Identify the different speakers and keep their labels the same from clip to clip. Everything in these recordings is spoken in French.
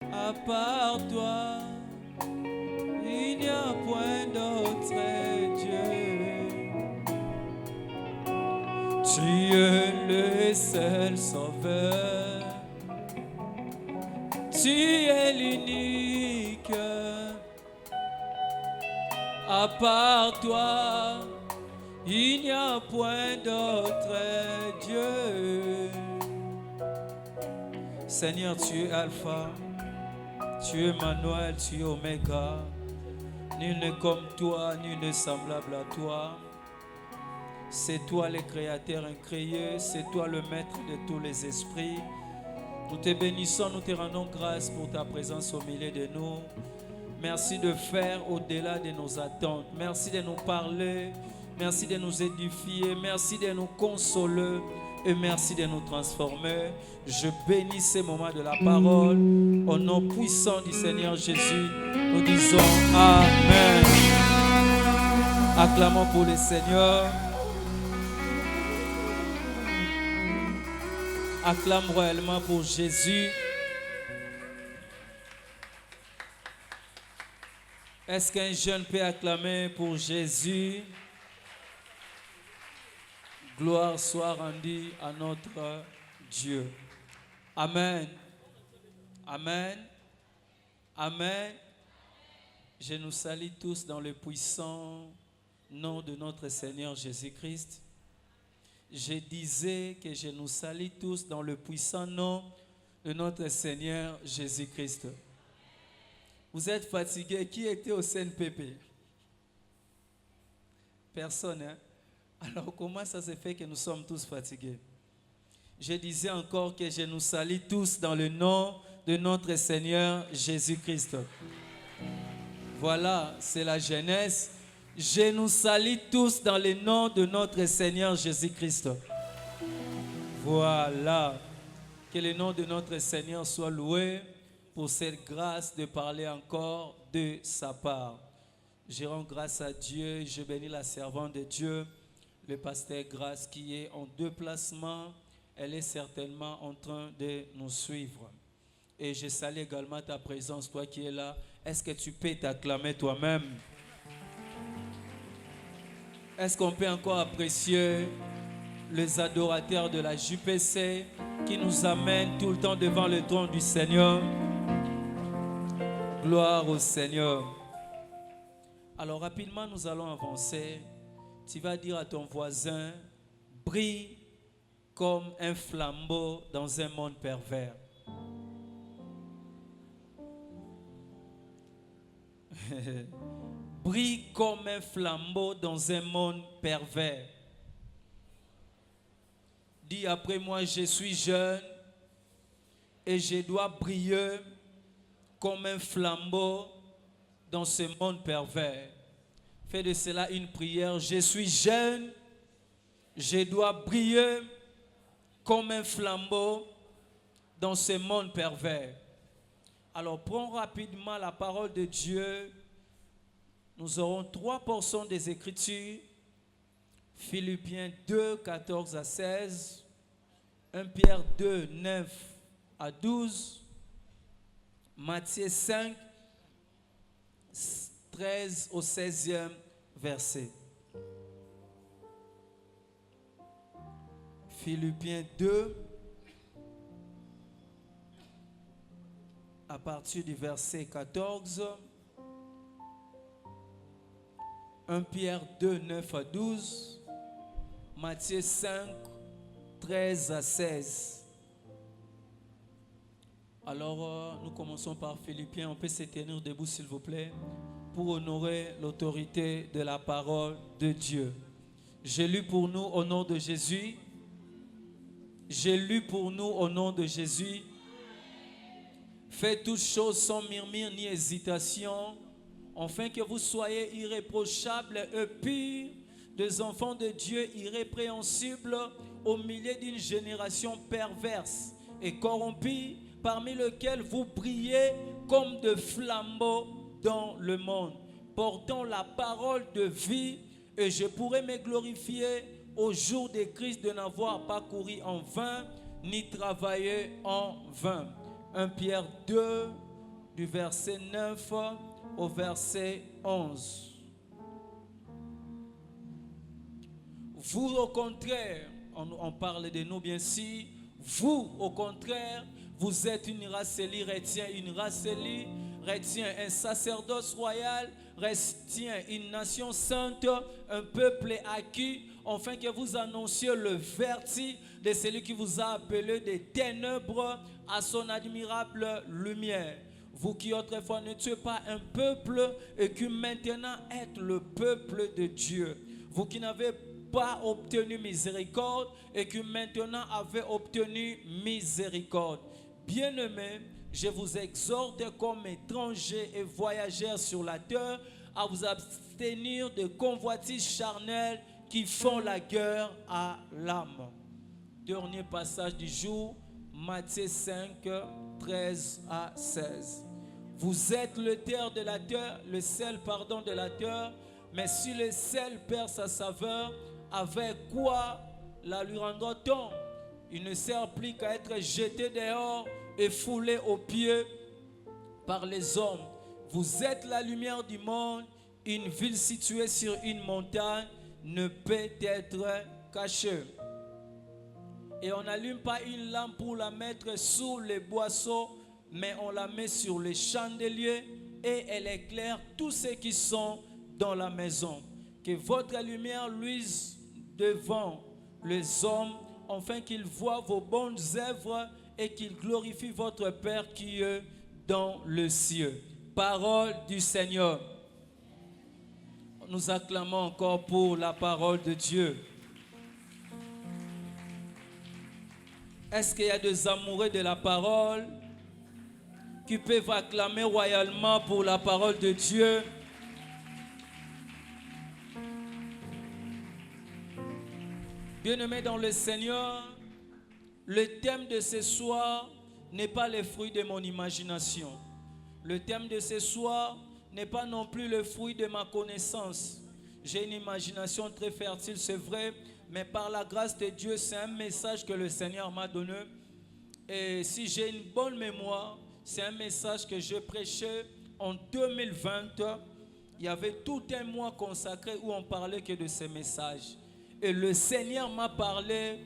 Speaker 1: À part toi, il n'y a point d'autre Dieu. Tu es le seul sauveur. Tu es l'unique. À part toi, il n'y a point d'autre Dieu. Seigneur, tu es Alpha, tu es Emmanuel, tu es Oméga. Nul n'est comme toi, nul n'est semblable à toi. C'est toi le créateur incréé, c'est toi le maître de tous les esprits. Nous te bénissons, nous te rendons grâce pour ta présence au milieu de nous. Merci de faire au-delà de nos attentes. Merci de nous parler. Merci de nous édifier. Merci de nous consoler. Et merci de nous transformer. Je bénis ces moments de la parole. Au nom puissant du Seigneur Jésus, nous disons Amen. Acclamons pour le Seigneur. Acclame royalement pour Jésus. Est-ce qu'un jeune peut acclamer pour Jésus? Gloire soit rendue à notre Dieu. Amen. Amen. Amen. Je nous salue tous dans le puissant nom de notre Seigneur Jésus-Christ. Je disais que je nous salue tous dans le puissant nom de notre Seigneur Jésus-Christ. Vous êtes fatigués? Qui était au CNPP? Personne, hein? Alors comment ça se fait que nous sommes tous fatigués? Je disais encore que je nous salue tous dans le nom de notre Seigneur Jésus-Christ. Voilà, c'est la jeunesse. Je nous salue tous dans le nom de notre Seigneur Jésus-Christ. Voilà, que le nom de notre Seigneur soit loué pour cette grâce de parler encore de sa part. Je rends grâce à Dieu, je bénis la servante de Dieu, le pasteur Grâce qui est en déplacement. Elle est certainement en train de nous suivre. Et je salue également ta présence, toi qui es là. Est-ce que tu peux t'acclamer toi-même? Est-ce qu'on peut encore apprécier les adorateurs de la JPC qui nous amènent tout le temps devant le trône du Seigneur? Gloire au Seigneur. Alors rapidement, nous allons avancer. Tu vas dire à ton voisin, brille comme un flambeau dans un monde pervers. Brille comme un flambeau dans un monde pervers. Dis après moi, je suis jeune et je dois briller comme un flambeau dans ce monde pervers. Fais de cela une prière. Je suis jeune, je dois briller comme un flambeau dans ce monde pervers. Alors prends rapidement la parole de Dieu. Nous aurons 3 portions des Écritures. Philippiens 2, 14 à 16. 1 Pierre 2, 9 à 12. Matthieu 5, 13 au 16e verset. Philippiens 2, à partir du verset 14. 1 Pierre 2, 9 à 12. Matthieu 5, 13 à 16. Alors, nous commençons par Philippiens. On peut se tenir debout, s'il vous plaît, pour honorer l'autorité de la parole de Dieu. J'ai lu pour nous au nom de Jésus. J'ai lu pour nous au nom de Jésus. Faites toutes choses sans murmure ni hésitation, afin que vous soyez irréprochables et purs, des enfants de Dieu irrépréhensibles au milieu d'une génération perverse et corrompue, parmi lesquels vous brillez comme de flambeaux dans le monde, portant la parole de vie, et je pourrais me glorifier au jour de Christ de n'avoir pas couru en vain, ni travaillé en vain. 1 Pierre 2, du verset 9 au verset 11. Vous, au contraire, on parle de nous bien sûr, vous, au contraire, vous êtes une race élue, retient un sacerdoce royal, retient une nation sainte, un peuple acquis, afin que vous annonciez le vertu de celui qui vous a appelé des ténèbres à son admirable lumière. Vous qui autrefois n'étiez pas un peuple et qui maintenant êtes le peuple de Dieu. Vous qui n'avez pas obtenu miséricorde et qui maintenant avez obtenu miséricorde. Bien-aimés, je vous exhorte comme étrangers et voyageurs sur la terre à vous abstenir de convoitises charnelles qui font la guerre à l'âme. Dernier passage du jour, Matthieu 5, 13 à 16. Vous êtes le terre de la terre, le sel de la terre, mais si le sel perd sa saveur, avec quoi la lui rendra-t-on? Il ne sert plus qu'à être jeté dehors et foulé aux pieds par les hommes. Vous êtes la lumière du monde. Une ville située sur une montagne ne peut être cachée. Et on n'allume pas une lampe pour la mettre sous les boisseaux, mais on la met sur les chandeliers et elle éclaire tous ceux qui sont dans la maison. Que votre lumière luise devant les hommes, afin qu'ils voient vos bonnes œuvres et qu'ils glorifient votre Père qui est dans le ciel. Parole du Seigneur. Nous acclamons encore pour la parole de Dieu. Est-ce qu'il y a des amoureux de la parole qui peuvent acclamer royalement pour la parole de Dieu? Bien-aimés dans le Seigneur, le thème de ce soir n'est pas le fruit de mon imagination. Le thème de ce soir n'est pas non plus le fruit de ma connaissance. J'ai une imagination très fertile, c'est vrai, mais par la grâce de Dieu, c'est un message que le Seigneur m'a donné. Et si j'ai une bonne mémoire, c'est un message que je prêchais en 2020. Il y avait tout un mois consacré où on parlait que de ce message. Et le Seigneur m'a parlé,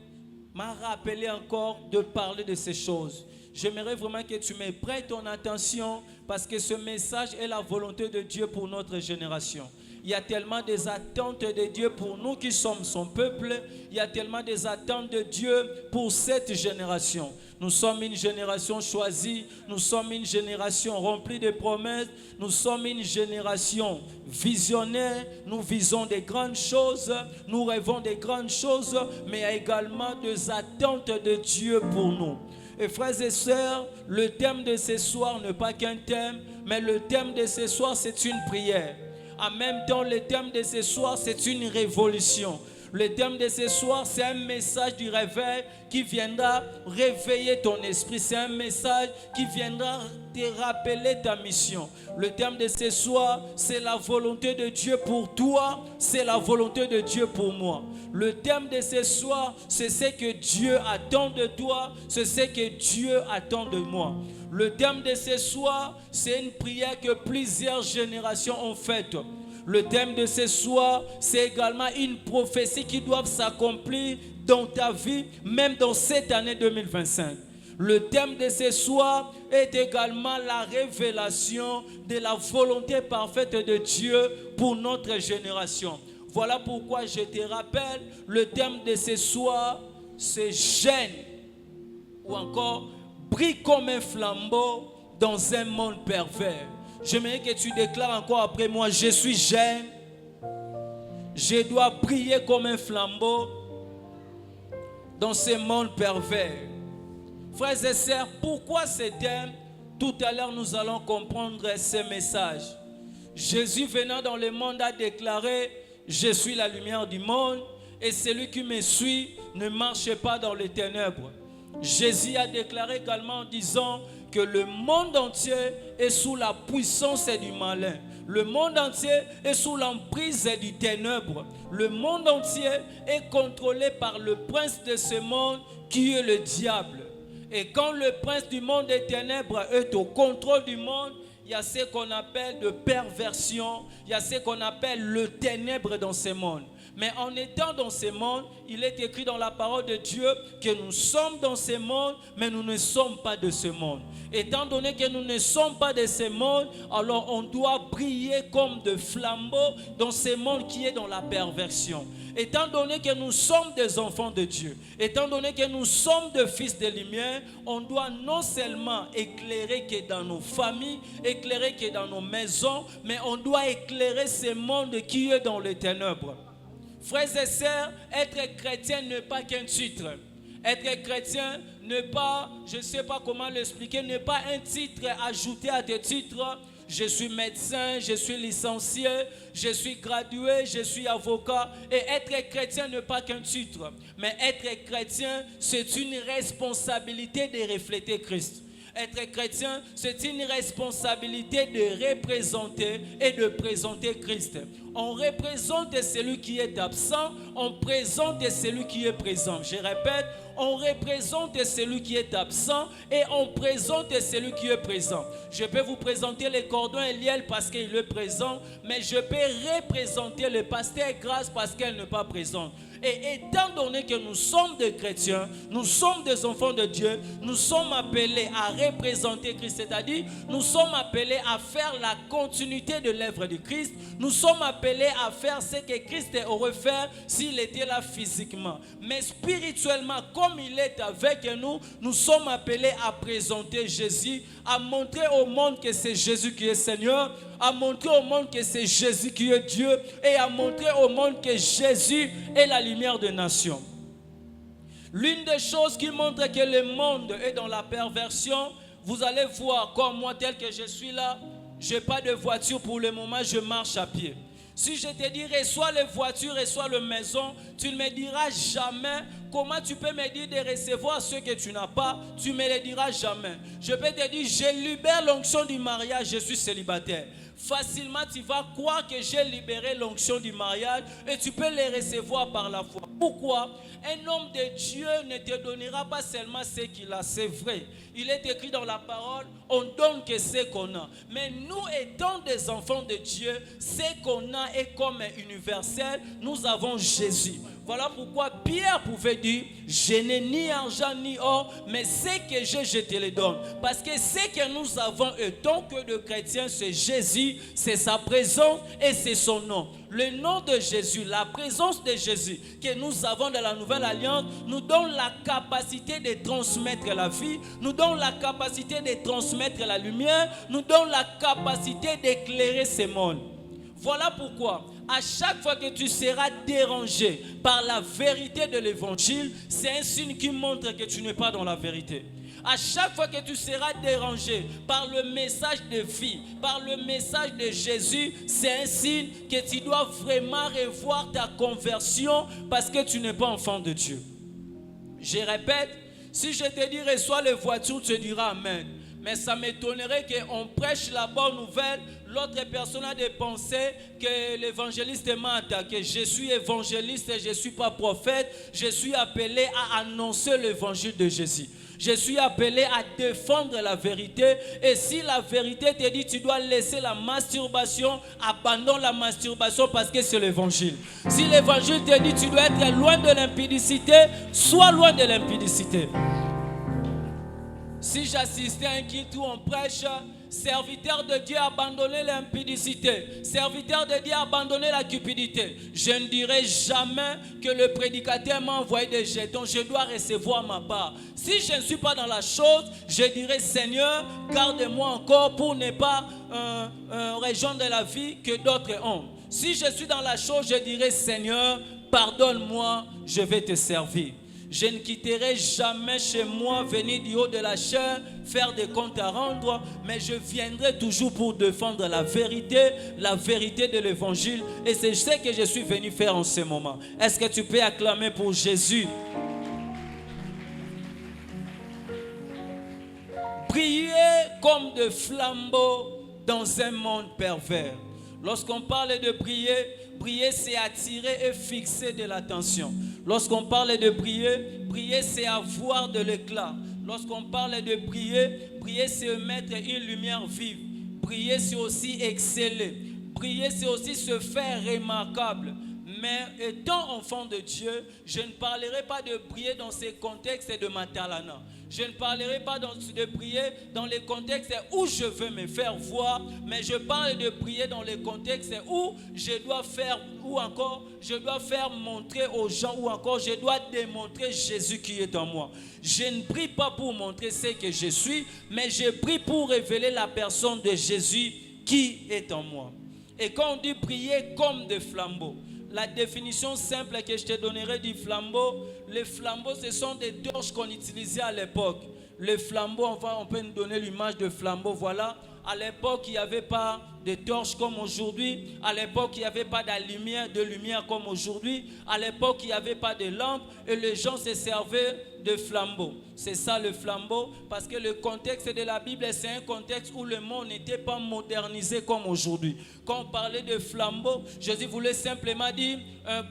Speaker 1: m'a rappelé encore de parler de ces choses. J'aimerais vraiment que tu me prêtes ton attention parce que ce message est la volonté de Dieu pour notre génération. Il y a tellement des attentes de Dieu pour nous qui sommes son peuple. Il y a tellement des attentes de Dieu pour cette génération. Nous sommes une génération choisie. Nous sommes une génération remplie de promesses. Nous sommes une génération visionnaire. Nous visons des grandes choses. Nous rêvons des grandes choses. Mais il y a également des attentes de Dieu pour nous. Et frères et sœurs, le thème de ce soir n'est pas qu'un thème, mais le thème de ce soir, c'est une prière. En même temps, le thème de ce soir, c'est une révolution. Le thème de ce soir, c'est un message du réveil qui viendra réveiller ton esprit. C'est un message qui viendra te rappeler ta mission. Le thème de ce soir, c'est la volonté de Dieu pour toi, c'est la volonté de Dieu pour moi. Le thème de ce soir, c'est ce que Dieu attend de toi, c'est ce que Dieu attend de moi. Le thème de ce soir, c'est une prière que plusieurs générations ont faite. Le thème de ce soir, c'est également une prophétie qui doit s'accomplir dans ta vie, même dans cette année 2025. Le thème de ce soir est également la révélation de la volonté parfaite de Dieu pour notre génération. Voilà pourquoi je te rappelle, le thème de ce soir, c'est gêne ou encore brille comme un flambeau dans un monde pervers. J'aimerais que tu déclares encore après moi, je suis jeune, je dois briller comme un flambeau dans ce monde pervers. Frères et sœurs, pourquoi ce thème? Tout à l'heure, nous allons comprendre ce message. Jésus venant dans le monde a déclaré, je suis la lumière du monde et celui qui me suit ne marche pas dans les ténèbres. Jésus a déclaré également en disant que le monde entier est sous la puissance du malin. Le monde entier est sous l'emprise du ténèbre. Le monde entier est contrôlé par le prince de ce monde qui est le diable. Et quand le prince du monde des ténèbres est au contrôle du monde, il y a ce qu'on appelle de perversion, il y a ce qu'on appelle le ténèbre dans ce monde. Mais en étant dans ce monde, il est écrit dans la parole de Dieu que nous sommes dans ce monde, mais nous ne sommes pas de ce monde. Étant donné que nous ne sommes pas de ce monde, alors on doit briller comme de flambeaux dans ce monde qui est dans la perversion. Étant donné que nous sommes des enfants de Dieu, étant donné que nous sommes des fils de lumière, on doit non seulement éclairer que dans nos familles, éclairer que dans nos maisons, mais on doit éclairer ce monde qui est dans les ténèbres. Frères et sœurs, être chrétien n'est pas qu'un titre. Être chrétien n'est pas, je ne sais pas comment l'expliquer, n'est pas un titre ajouté à tes titres. Je suis médecin, je suis licencié, je suis gradué, je suis avocat. Et être chrétien n'est pas qu'un titre. Mais être chrétien, c'est une responsabilité de refléter Christ. Être chrétien, c'est une responsabilité de représenter et de présenter Christ. On représente celui qui est absent, on présente celui qui est présent. Je répète, on représente celui qui est absent et on présente celui qui est présent. Je peux vous présenter le cordon Eliel parce qu'il est présent, mais je peux représenter le pasteur Grâce parce qu'elle n'est pas présente. Et étant donné que nous sommes des chrétiens, nous sommes des enfants de Dieu, nous sommes appelés à représenter Christ, c'est-à-dire nous sommes appelés à faire la continuité de l'œuvre de Christ, nous sommes appelés à faire ce que Christ aurait fait s'il était là physiquement. Mais spirituellement, comme il est avec nous, nous sommes appelés à présenter Jésus, à montrer au monde que c'est Jésus qui est Seigneur, à montrer au monde que c'est Jésus qui est Dieu et à montrer au monde que Jésus est la lumière des nations. L'une des choses qui montre que le monde est dans la perversion, vous allez voir comme moi tel que je suis là, je n'ai pas de voiture pour le moment, je marche à pied. Si je te dirais soit les voitures et soit les maisons, tu ne me diras jamais comment tu peux me dire de recevoir ce que tu n'as pas. Tu ne me le diras jamais. Je peux te dire, je libère l'onction du mariage, je suis célibataire. Facilement, tu vas croire que j'ai libéré l'onction du mariage et tu peux les recevoir par la foi. Pourquoi? Un homme de Dieu ne te donnera pas seulement ce qu'il a, c'est vrai. Il est écrit dans la parole, on donne que ce qu'on a. Mais nous étant des enfants de Dieu, ce qu'on a est comme universel. Nous avons Jésus. Voilà pourquoi Pierre pouvait dire, je n'ai ni argent ni or, mais ce que j'ai, je te le donne. Parce que ce que nous avons en tant que de chrétiens, c'est Jésus, c'est sa présence et c'est son nom. Le nom de Jésus, la présence de Jésus que nous avons dans la nouvelle alliance, nous donne la capacité de transmettre la vie, nous donne la capacité de transmettre la lumière, nous donne la capacité d'éclairer ce monde. Voilà pourquoi, à chaque fois que tu seras dérangé par la vérité de l'évangile, c'est un signe qui montre que tu n'es pas dans la vérité. À chaque fois que tu seras dérangé par le message de vie, par le message de Jésus, c'est un signe que tu dois vraiment revoir ta conversion parce que tu n'es pas enfant de Dieu. Je répète, si je te dis reçois les voitures, tu diras Amen. Mais ça m'étonnerait qu'on prêche la bonne nouvelle. L'autre personne a de penser que l'évangéliste m'a attaqué. Je suis évangéliste, je ne suis pas prophète. Je suis appelé à annoncer l'évangile de Jésus. Je suis appelé à défendre la vérité. Et si la vérité te dit tu dois laisser la masturbation, abandonne la masturbation parce que c'est l'évangile. Si l'évangile te dit tu dois être loin de l'impudicité, sois loin de l'impudicité. Si j'assistais à un culte où on prêche, serviteur de Dieu, abandonner l'impudicité. Serviteur de Dieu, abandonner la cupidité. Je ne dirai jamais que le prédicateur m'a envoyé des jetons. Je dois recevoir ma part. Si je ne suis pas dans la chose, je dirai Seigneur, garde-moi encore pour ne pas rejoindre la vie que d'autres ont. Si je suis dans la chose, je dirai Seigneur, pardonne-moi, je vais te servir. Je ne quitterai jamais chez moi, venir du haut de la chair, faire des comptes à rendre, mais je viendrai toujours pour défendre la vérité de l'évangile. Et c'est ce que je suis venu faire en ce moment. Est-ce que tu peux acclamer pour Jésus? Briller comme de flambeaux dans un monde pervers. Lorsqu'on parle de briller, briller c'est attirer et fixer de l'attention. Lorsqu'on parle de briller, briller c'est avoir de l'éclat. Lorsqu'on parle de prier, prier c'est mettre une lumière vive. Prier c'est aussi exceller. Prier c'est aussi se faire remarquable. Mais étant enfant de Dieu, je ne parlerai pas de prier dans ces contextes de matalana. Je ne parlerai pas de prier dans les contextes où je veux me faire voir, mais je parle de prier dans les contextes où je dois faire, ou encore je dois faire montrer aux gens, ou encore je dois démontrer Jésus qui est en moi. Je ne prie pas pour montrer ce que je suis, mais je prie pour révéler la personne de Jésus qui est en moi. Et quand on dit prier comme des flambeaux, la définition simple que je te donnerai du flambeau, les flambeaux, ce sont des torches qu'on utilisait à l'époque. Les flambeaux, enfin, on peut nous donner l'image de flambeau, voilà. À l'époque, il n'y avait pas de torches comme aujourd'hui. À l'époque, il n'y avait pas de lumière comme aujourd'hui. À l'époque, il n'y avait pas de lampes et les gens se servaient de flambeaux. C'est ça le flambeau, parce que le contexte de la Bible, c'est un contexte où le monde n'était pas modernisé comme aujourd'hui. Quand on parlait de flambeau, Jésus voulait simplement dire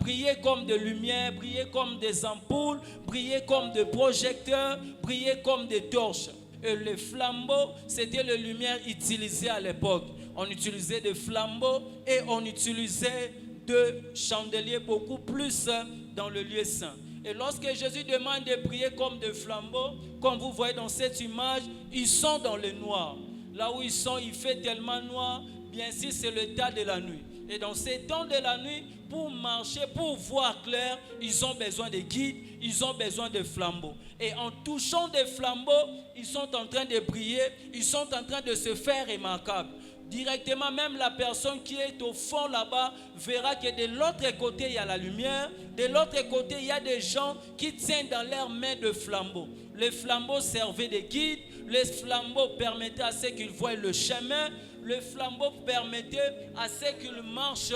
Speaker 1: briller comme de lumière, briller comme des ampoules, briller comme des projecteurs, briller comme des torches. Et les flambeaux, c'était les lumières utilisées à l'époque. On utilisait des flambeaux et on utilisait de chandeliers beaucoup plus dans le lieu saint. Et lorsque Jésus demande de prier comme des flambeaux, comme vous voyez dans cette image, ils sont dans le noir. Là où ils sont, il fait tellement noir, bien sûr c'est le temps de la nuit. Et dans ces temps de la nuit, pour marcher, pour voir clair, ils ont besoin de guides, ils ont besoin de flambeaux. Et en touchant des flambeaux, ils sont en train de briller, ils sont en train de se faire remarquables. Directement, même la personne qui est au fond là-bas verra que de l'autre côté, il y a la lumière. De l'autre côté, il y a des gens qui tiennent dans leurs mains de flambeaux. Les flambeaux servaient de guides. Les flambeaux permettaient à ceux qu'ils voient le chemin. Les flambeaux permettaient à ceux qu'ils marchent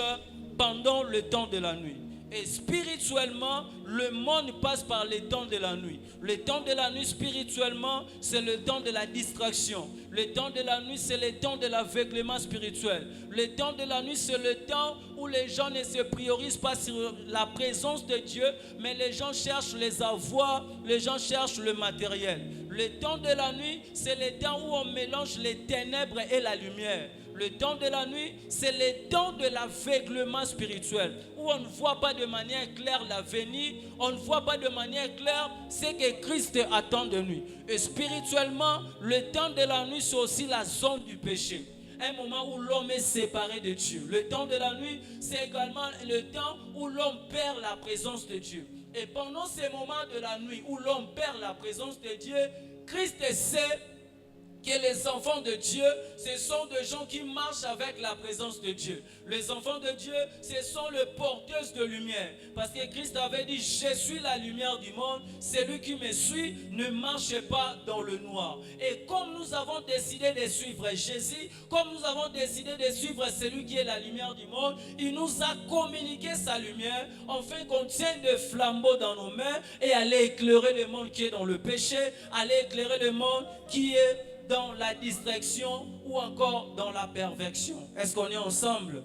Speaker 1: pendant le temps de la nuit. Et spirituellement, le monde passe par les temps de la nuit. Le temps de la nuit, spirituellement, c'est le temps de la distraction. Le temps de la nuit, c'est le temps de l'aveuglement spirituel. Le temps de la nuit, c'est le temps où les gens ne se priorisent pas sur la présence de Dieu, mais les gens cherchent les avoirs, les gens cherchent le matériel. Le temps de la nuit, c'est le temps où on mélange les ténèbres et la lumière. Le temps de la nuit, c'est le temps de l'aveuglement spirituel, où on ne voit pas de manière claire l'avenir, on ne voit pas de manière claire ce que Christ attend de nous. Et spirituellement, le temps de la nuit, c'est aussi la zone du péché. Un moment où l'homme est séparé de Dieu. Le temps de la nuit, c'est également le temps où l'homme perd la présence de Dieu. Et pendant ces moments de la nuit où l'homme perd la présence de Dieu, Christ sait que les enfants de Dieu, ce sont des gens qui marchent avec la présence de Dieu. Les enfants de Dieu, ce sont les porteuses de lumière. Parce que Christ avait dit, je suis la lumière du monde. Celui qui me suit ne marche pas dans le noir. Et comme nous avons décidé de suivre Jésus, comme nous avons décidé de suivre celui qui est la lumière du monde, il nous a communiqué sa lumière, afin qu'on tienne des flambeaux dans nos mains et aller éclairer le monde qui est dans le péché, aller éclairer le monde qui est dans la distraction ou encore dans la perversion. Est-ce qu'on est ensemble?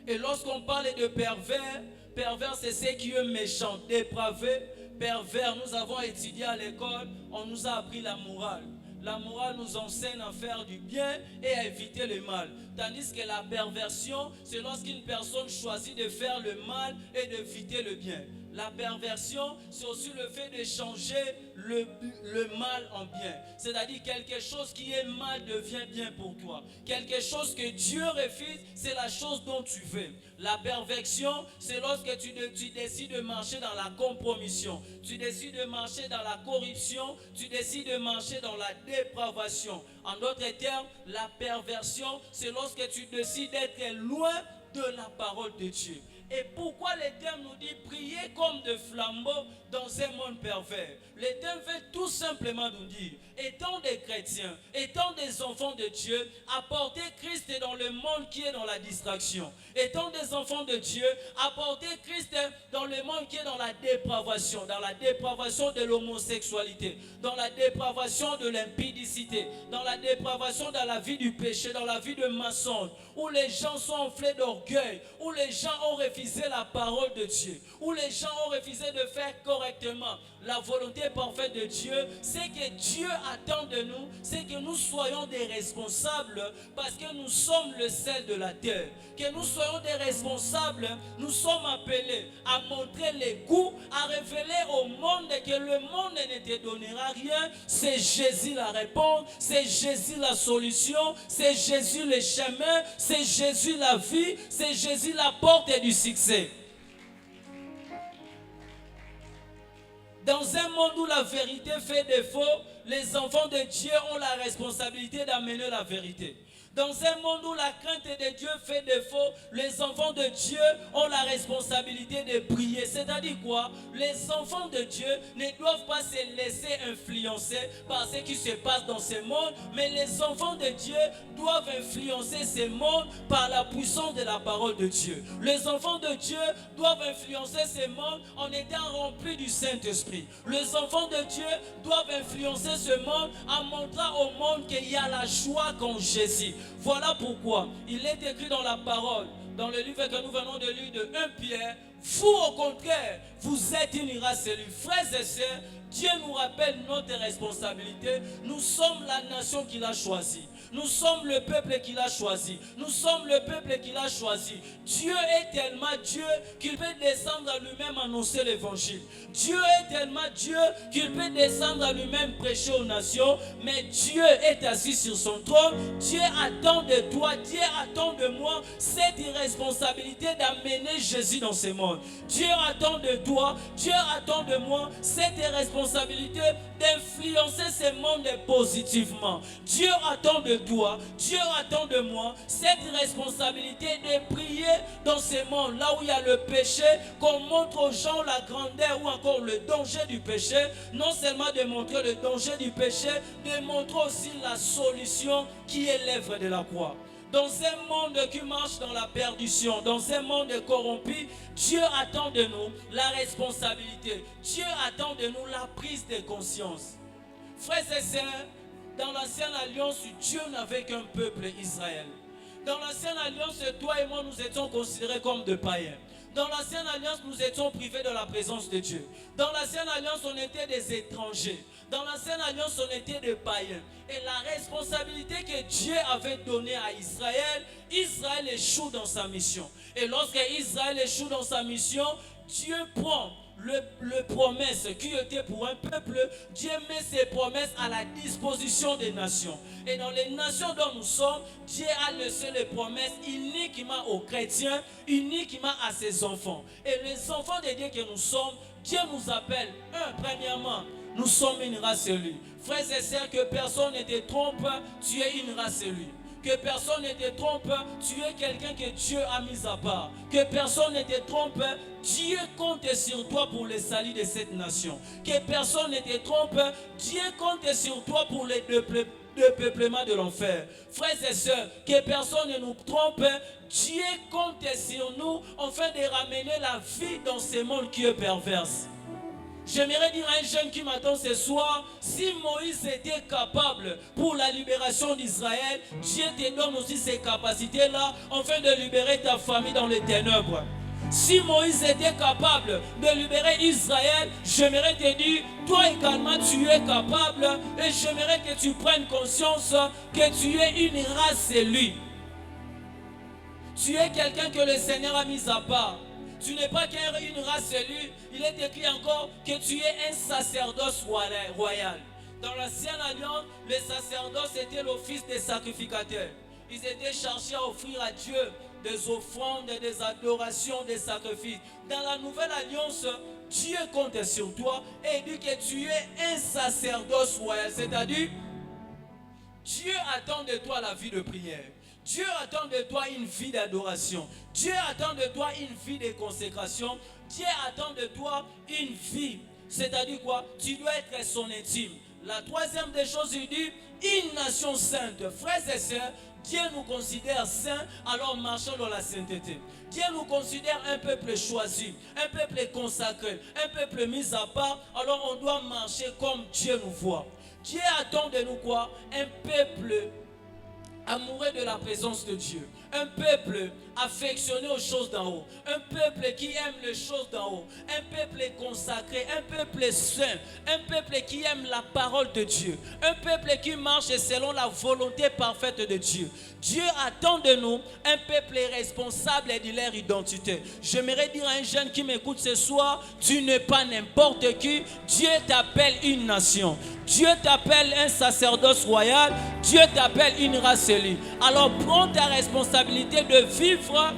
Speaker 1: Et lorsqu'on parle de pervers, pervers c'est ce qui est méchant, dépravé. Pervers, nous avons étudié à l'école, on nous a appris la morale. La morale nous enseigne à faire du bien et à éviter le mal. Tandis que la perversion, c'est lorsqu'une personne choisit de faire le mal et d'éviter le bien. La perversion, c'est aussi le fait de changer le mal en bien. C'est-à-dire quelque chose qui est mal devient bien pour toi. Quelque chose que Dieu refuse, c'est la chose dont tu veux. La perversion, c'est lorsque tu décides de marcher dans la compromission. Tu décides de marcher dans la corruption. Tu décides de marcher dans la dépravation. En d'autres termes, la perversion, c'est lorsque tu décides d'être loin de la parole de Dieu. Et pourquoi l'Éternel nous dit prier comme des flambeaux dans un monde pervers? L'Éternel veut tout simplement nous dire, étant des chrétiens, étant des enfants de Dieu, apporter Christ dans le monde qui est dans la distraction. Étant des enfants de Dieu, apporter Christ dans le monde qui est dans la dépravation de l'homosexualité, dans la dépravation de l'impudicité, dans la dépravation dans la vie du péché, dans la vie de mensonge, où les gens sont enflés d'orgueil, où les gens ont refusé la parole de Dieu, où les gens ont refusé de faire corps correctement la volonté parfaite de Dieu, c'est que Dieu attend de nous, c'est que nous soyons des responsables parce que nous sommes le sel de la terre. Que nous soyons des responsables, nous sommes appelés à montrer les goûts, à révéler au monde que le monde ne te donnera rien. C'est Jésus la réponse, c'est Jésus la solution, c'est Jésus le chemin, c'est Jésus la vie, c'est Jésus la porte du succès. Dans un monde où la vérité fait défaut, les enfants de Dieu ont la responsabilité d'amener la vérité. Dans un monde où la crainte de Dieu fait défaut, les enfants de Dieu ont la responsabilité de prier. C'est-à-dire quoi? Les enfants de Dieu ne doivent pas se laisser influencer par ce qui se passe dans ce monde, mais les enfants de Dieu doivent influencer ce monde par la puissance de la parole de Dieu. Les enfants de Dieu doivent influencer ce monde en étant remplis du Saint-Esprit. Les enfants de Dieu doivent influencer ce monde en montrant au monde qu'il y a la joie qu'en Jésus. Voilà pourquoi il est écrit dans la parole, dans le livre que nous venons de lire de 1 Pierre, vous au contraire, vous êtes une race élue. Frères et sœurs, Dieu nous rappelle notre responsabilité. Nous sommes la nation qu'il a choisie. Nous sommes le peuple qu'il a choisi. Nous sommes le peuple qu'il a choisi. Dieu est tellement Dieu qu'il peut descendre à lui-même annoncer l'évangile. Dieu est tellement Dieu qu'il peut descendre à lui-même prêcher aux nations. Mais Dieu est assis sur son trône. Dieu attend de toi, Dieu attend de moi cette irresponsabilité d'amener Jésus dans ce monde. Dieu attend de toi, Dieu attend de moi cette responsabilité d'influencer ce monde positivement. Dieu attend de toi, Dieu attend de moi cette responsabilité de prier dans ce monde, là où il y a le péché, qu'on montre aux gens la grandeur ou encore le danger du péché. Non seulement de montrer le danger du péché, de montrer aussi la solution qui est l'œuvre de la croix. Dans un monde qui marche dans la perdition, dans un monde corrompu, Dieu attend de nous la responsabilité. Dieu attend de nous la prise de conscience. Frères et sœurs, dans l'ancienne alliance, Dieu n'avait qu'un peuple, Israël. Dans l'ancienne alliance, toi et moi, nous étions considérés comme des païens. Dans l'ancienne alliance, nous étions privés de la présence de Dieu. Dans l'ancienne alliance, on était des étrangers. Dans l'ancienne alliance, on était des païens. Et la responsabilité que Dieu avait donnée à Israël, Israël échoue dans sa mission. Et lorsque Israël échoue dans sa mission, Dieu prend le promesse qui était pour un peuple. Dieu met ses promesses à la disposition des nations. Et dans les nations dont nous sommes, Dieu a laissé les promesses uniquement aux chrétiens, uniquement à ses enfants. Et les enfants de Dieu que nous sommes, Dieu nous appelle, premièrement, nous sommes une race élue. Frères et sœurs, que personne ne te trompe, tu es une race élue. Que personne ne te trompe, tu es quelqu'un que Dieu a mis à part. Que personne ne te trompe, Dieu compte sur toi pour le salut de cette nation. Que personne ne te trompe, Dieu compte sur toi pour le peuplement de l'enfer. Frères et sœurs, que personne ne nous trompe, Dieu compte sur nous afin de ramener la vie dans ce monde qui est perverse. J'aimerais dire à un jeune qui m'attend ce soir, si Moïse était capable pour la libération d'Israël, Dieu te donne aussi ces capacités-là afin de libérer ta famille dans les ténèbres. Si Moïse était capable de libérer Israël, j'aimerais te dire, toi également tu es capable, et j'aimerais que tu prennes conscience que tu es une race élue. Tu es quelqu'un que le Seigneur a mis à part. Tu n'es pas qu'une race élue, il est écrit encore que tu es un sacerdoce royal. Dans l'ancienne alliance, le sacerdoce était l'office des sacrificateurs. Ils étaient chargés à offrir à Dieu des offrandes, des adorations, des sacrifices. Dans la nouvelle alliance, Dieu compte sur toi et dit que tu es un sacerdoce royal. C'est-à-dire, Dieu attend de toi la vie de prière. Dieu attend de toi une vie d'adoration. Dieu attend de toi une vie de consécration. Dieu attend de toi une vie. C'est-à-dire quoi? Tu dois être son intime. La troisième des choses, il dit, une nation sainte. Frères et sœurs, Dieu nous considère saints, alors marchons dans la sainteté. Dieu nous considère un peuple choisi, un peuple consacré, un peuple mis à part, alors on doit marcher comme Dieu nous voit. Dieu attend de nous quoi? Un peuple amoureux de la présence de Dieu. Un peuple affectionné aux choses d'en haut. Un peuple qui aime les choses d'en haut. Un peuple consacré. Un peuple saint. Un peuple qui aime la parole de Dieu. Un peuple qui marche selon la volonté parfaite de Dieu. Dieu attend de nous un peuple responsable de leur identité. J'aimerais dire à un jeune qui m'écoute ce soir, tu n'es pas n'importe qui. Dieu t'appelle une nation. Dieu t'appelle un sacerdoce royal. Dieu t'appelle une race élue. Alors prends ta responsabilité de vivre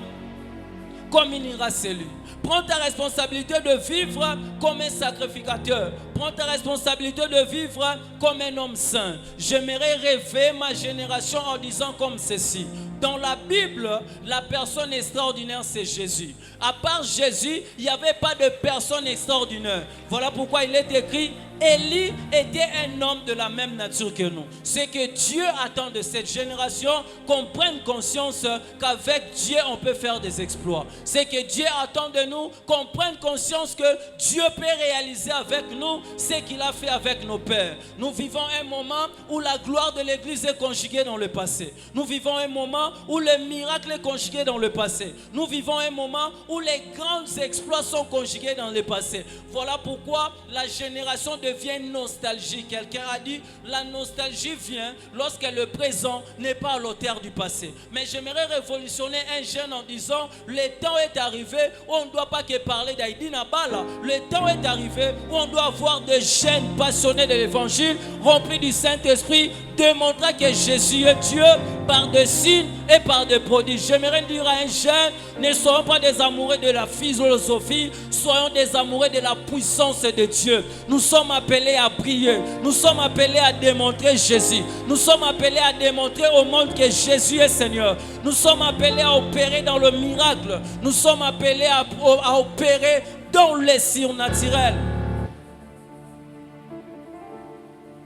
Speaker 1: comme une race élue. Prends ta responsabilité de vivre comme un sacrificateur. Prends ta responsabilité de vivre comme un homme saint. J'aimerais rêver ma génération en disant comme ceci. Dans la Bible, la personne extraordinaire, c'est Jésus. À part Jésus, il n'y avait pas de personne extraordinaire. Voilà pourquoi il est écrit, Élie était un homme de la même nature que nous. C'est que Dieu attend de cette génération qu'on prenne conscience qu'avec Dieu, on peut faire des exploits. C'est que Dieu attend de nous qu'on prenne conscience que Dieu peut réaliser avec nous ce qu'il a fait avec nos pères. Nous vivons un moment où la gloire de l'Église est conjuguée dans le passé. Nous vivons un moment où le miracle est conjugué dans le passé. Nous vivons un moment où les grands exploits sont conjugués dans le passé. Voilà pourquoi la génération devient nostalgique. Quelqu'un a dit, la nostalgie vient lorsque le présent n'est pas à l'auteur du passé. Mais j'aimerais révolutionner un jeune en disant, le temps est arrivé où on ne doit pas que parler d'Aïdi Nabala. Le temps est arrivé où on doit avoir des jeunes passionnés de l'évangile, remplis du Saint-Esprit, démontrant que Jésus est Dieu par des signes et par des prodiges. J'aimerais dire à un jeune, ne soyons pas des amoureux de la philosophie, soyons des amoureux de la puissance de Dieu. Nous sommes appelés à briller, nous sommes appelés à démontrer Jésus, nous sommes appelés à démontrer au monde que Jésus est Seigneur. Nous sommes appelés à opérer dans le miracle, nous sommes appelés à opérer dans le surnaturel.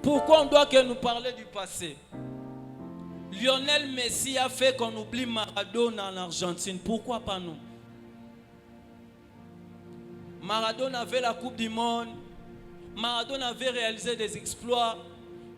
Speaker 1: Pourquoi on doit que nous parler du passé? Lionel Messi a fait qu'on oublie Maradona en Argentine. Pourquoi pas nous? Maradona avait la Coupe du Monde. Maradona avait réalisé des exploits.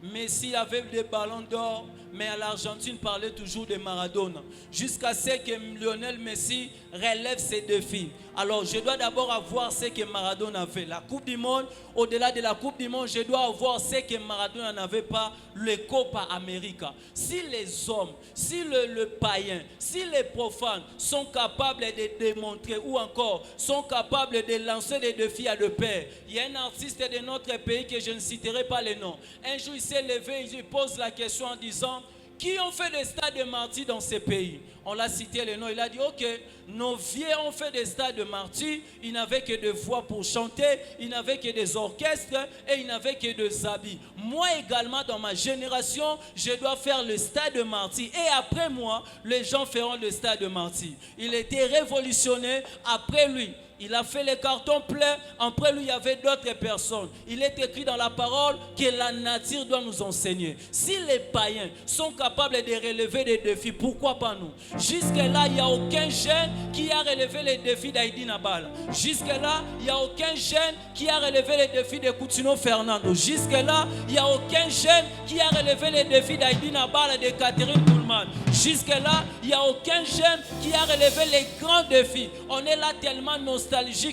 Speaker 1: Messi avait des ballons d'or. Mais à l'Argentine parlait toujours de Maradona. Jusqu'à ce que Lionel Messi relève ses défis. Alors je dois d'abord avoir ce que Maradona avait. La Coupe du Monde, au-delà de la Coupe du Monde, je dois avoir ce que Maradona n'avait pas, le Copa América. Si les hommes, si le païen, si les profanes sont capables de démontrer ou encore sont capables de lancer des défis à deux pères. Il y a un artiste de notre pays que je ne citerai pas le nom. Un jour il s'est levé, il pose la question en disant: qui ont fait des stades de martyrs dans ces pays? On l'a cité le nom, il a dit ok, nos vieux ont fait des stades de martyrs, ils n'avaient que des voix pour chanter, ils n'avaient que des orchestres et ils n'avaient que des habits. Moi également dans ma génération, je dois faire le stade de martyrs et après moi, les gens feront le stade de martyrs. Il était révolutionné, après lui. Il a fait les cartons pleins. Après lui, il y avait d'autres personnes. Il est écrit dans la parole que la nature doit nous enseigner. Si les païens sont capables de relever des défis, pourquoi pas nous? Jusque-là, il n'y a aucun jeune qui a relevé les défis d'Aïdi Nabala. Jusque-là, il n'y a aucun jeune qui a relevé les défis de Coutinho Fernando. Jusque-là, il n'y a aucun jeune qui a relevé les défis d'Aïdi Nabala et de Catherine Pullman. Jusque-là, il n'y a aucun jeune qui a relevé les grands défis. On est là tellement nostalgique,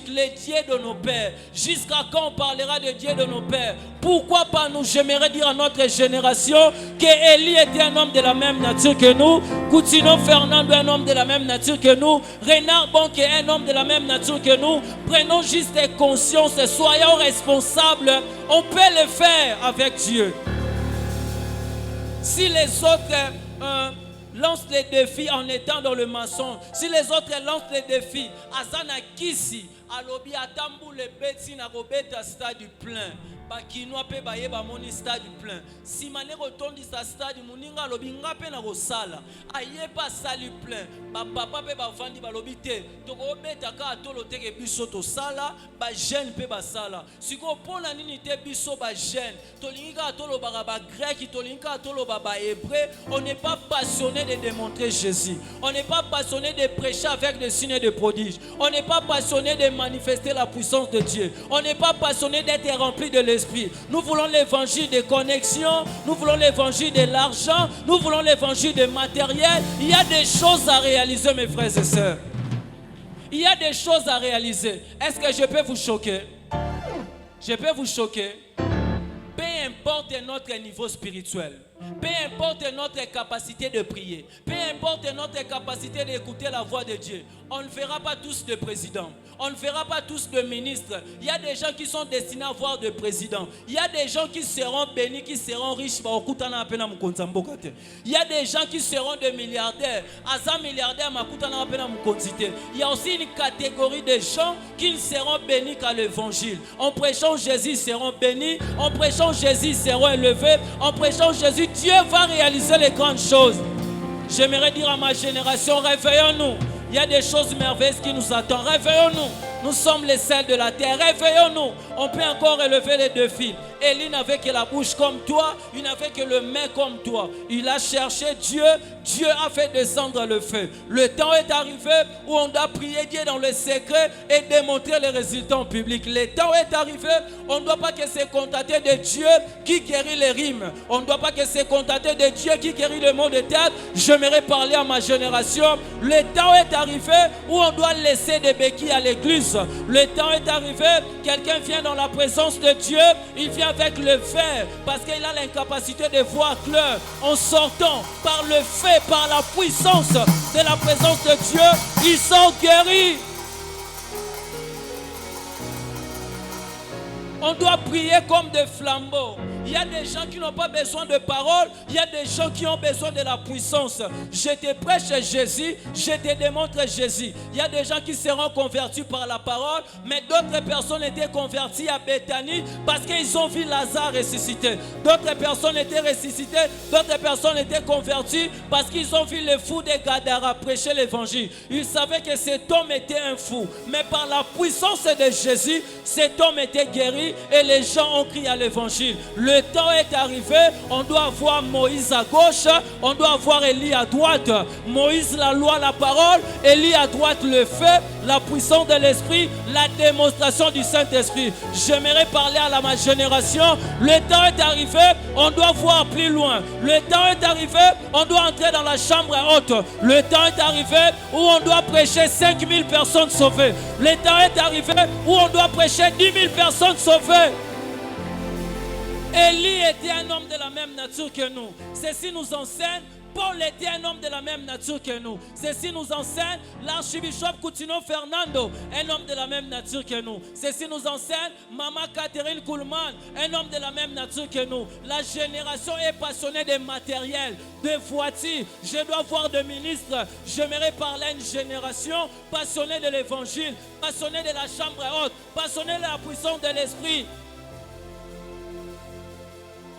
Speaker 1: les dieux de nos pères. Jusqu'à quand on parlera de Dieu de nos pères? Pourquoi pas nous? J'aimerais dire à notre génération que Élie était un homme de la même nature que nous, Coutinho Fernando est un homme de la même nature que nous, Renard Bonk est un homme de la même nature que nous. Prenons juste conscience et soyons responsables. On peut le faire avec Dieu. Si les autres lancent les défis en étant dans le mensonge, si les autres lancent les défis, Azana Kisi, Alobi Atambu le Beti na Robeta stade plein. Bakinois pe baye ba moni stade plein. Si mané retondi sa stade muninga lobi ngape na rosala. Aye pas sali plein. Ba papa pe ba vandi ba lobi te. Toko beta ka atolo teke biso to sala, ba jeune pe ba sala. Siko pona nini te biso ba jeune. Tolinga atolo ba grec, tolinga atolo ba hébreu. On n'est pas passionné de démontrer Jésus. On n'est pas passionné de prêcher avec des signes et des prodiges. On n'est pas passionné de manifester la puissance de Dieu. On n'est pas passionné d'être rempli de l'esprit. Nous voulons l'évangile des connexions. Nous voulons l'évangile de l'argent. Nous voulons l'évangile des matériels. Il y a des choses à réaliser, mes frères et sœurs. Il y a des choses à réaliser. Est-ce que je peux vous choquer? Je peux vous choquer. Peu importe notre niveau spirituel, peu importe notre capacité de prier, peu importe notre capacité d'écouter la voix de Dieu, on ne verra pas tous de présidents, on ne verra pas tous de ministres. Il y a des gens qui sont destinés à voir de présidents. Il y a des gens qui seront bénis, qui seront riches. Il y a des gens qui seront des milliardaires. Il y a aussi une catégorie de gens qui ne seront bénis qu'à l'évangile. En prêchant Jésus, ils seront bénis. En prêchant Jésus, ils seront élevés. En prêchant Jésus, Dieu va réaliser les grandes choses. J'aimerais dire à ma génération, réveillons-nous. Il y a des choses merveilleuses qui nous attendent. Réveillons-nous. Nous sommes les sels de la terre. Réveillons-nous. On peut encore élever les défis. Élie n'avait que la bouche comme toi. Il n'avait que le main comme toi. Il a cherché Dieu. Dieu a fait descendre le feu. Le temps est arrivé où on doit prier Dieu dans le secret et démontrer les résultats en public. Le temps est arrivé. On ne doit pas que se contenter de Dieu qui guérit les rimes. On ne doit pas que se contenter de Dieu qui guérit le monde de tête. J'aimerais parler à ma génération. Le temps est arrivé où on doit laisser des béquilles à l'église. Le temps est arrivé. Quelqu'un vient dans la présence de Dieu. Il vient avec le fer parce qu'il a l'incapacité de voir clair. En sortant par le fait, par la puissance de la présence de Dieu, ils sont guéris. On doit prier comme des flambeaux. Il y a des gens qui n'ont pas besoin de paroles. Il y a des gens qui ont besoin de la puissance. Je te prêche Jésus, je te démontre Jésus. Il y a des gens qui seront convertis par la parole, mais d'autres personnes étaient converties à Béthanie parce qu'ils ont vu Lazare ressusciter. D'autres personnes étaient ressuscitées, d'autres personnes étaient converties parce qu'ils ont vu le fou de Gadara prêcher l'évangile. Ils savaient que cet homme était un fou, mais par la puissance de Jésus, cet homme était guéri et les gens ont crié à l'évangile. Le temps est arrivé, on doit voir Moïse à gauche, on doit voir Élie à droite. Moïse la loi, la parole, Élie à droite le feu, la puissance de l'esprit, la démonstration du Saint-Esprit. J'aimerais parler à ma génération. Le temps est arrivé, on doit voir plus loin. Le temps est arrivé, on doit entrer dans la chambre haute. Le temps est arrivé où on doit prêcher 5000 personnes sauvées. Le temps est arrivé où on doit prêcher 10 000 personnes sauvées. Élie était un homme de la même nature que nous. Ceci nous enseigne. Paul était un homme de la même nature que nous. Ceci nous enseigne. L'archibishop Coutinho Fernando, un homme de la même nature que nous. Ceci nous enseigne. Maman Catherine Kuhlman, un homme de la même nature que nous. La génération est passionnée des matériels, des voitures. Je dois voir des ministres. J'aimerais parler à une génération passionnée de l'évangile, passionnée de la chambre haute, passionnée de la puissance de l'esprit.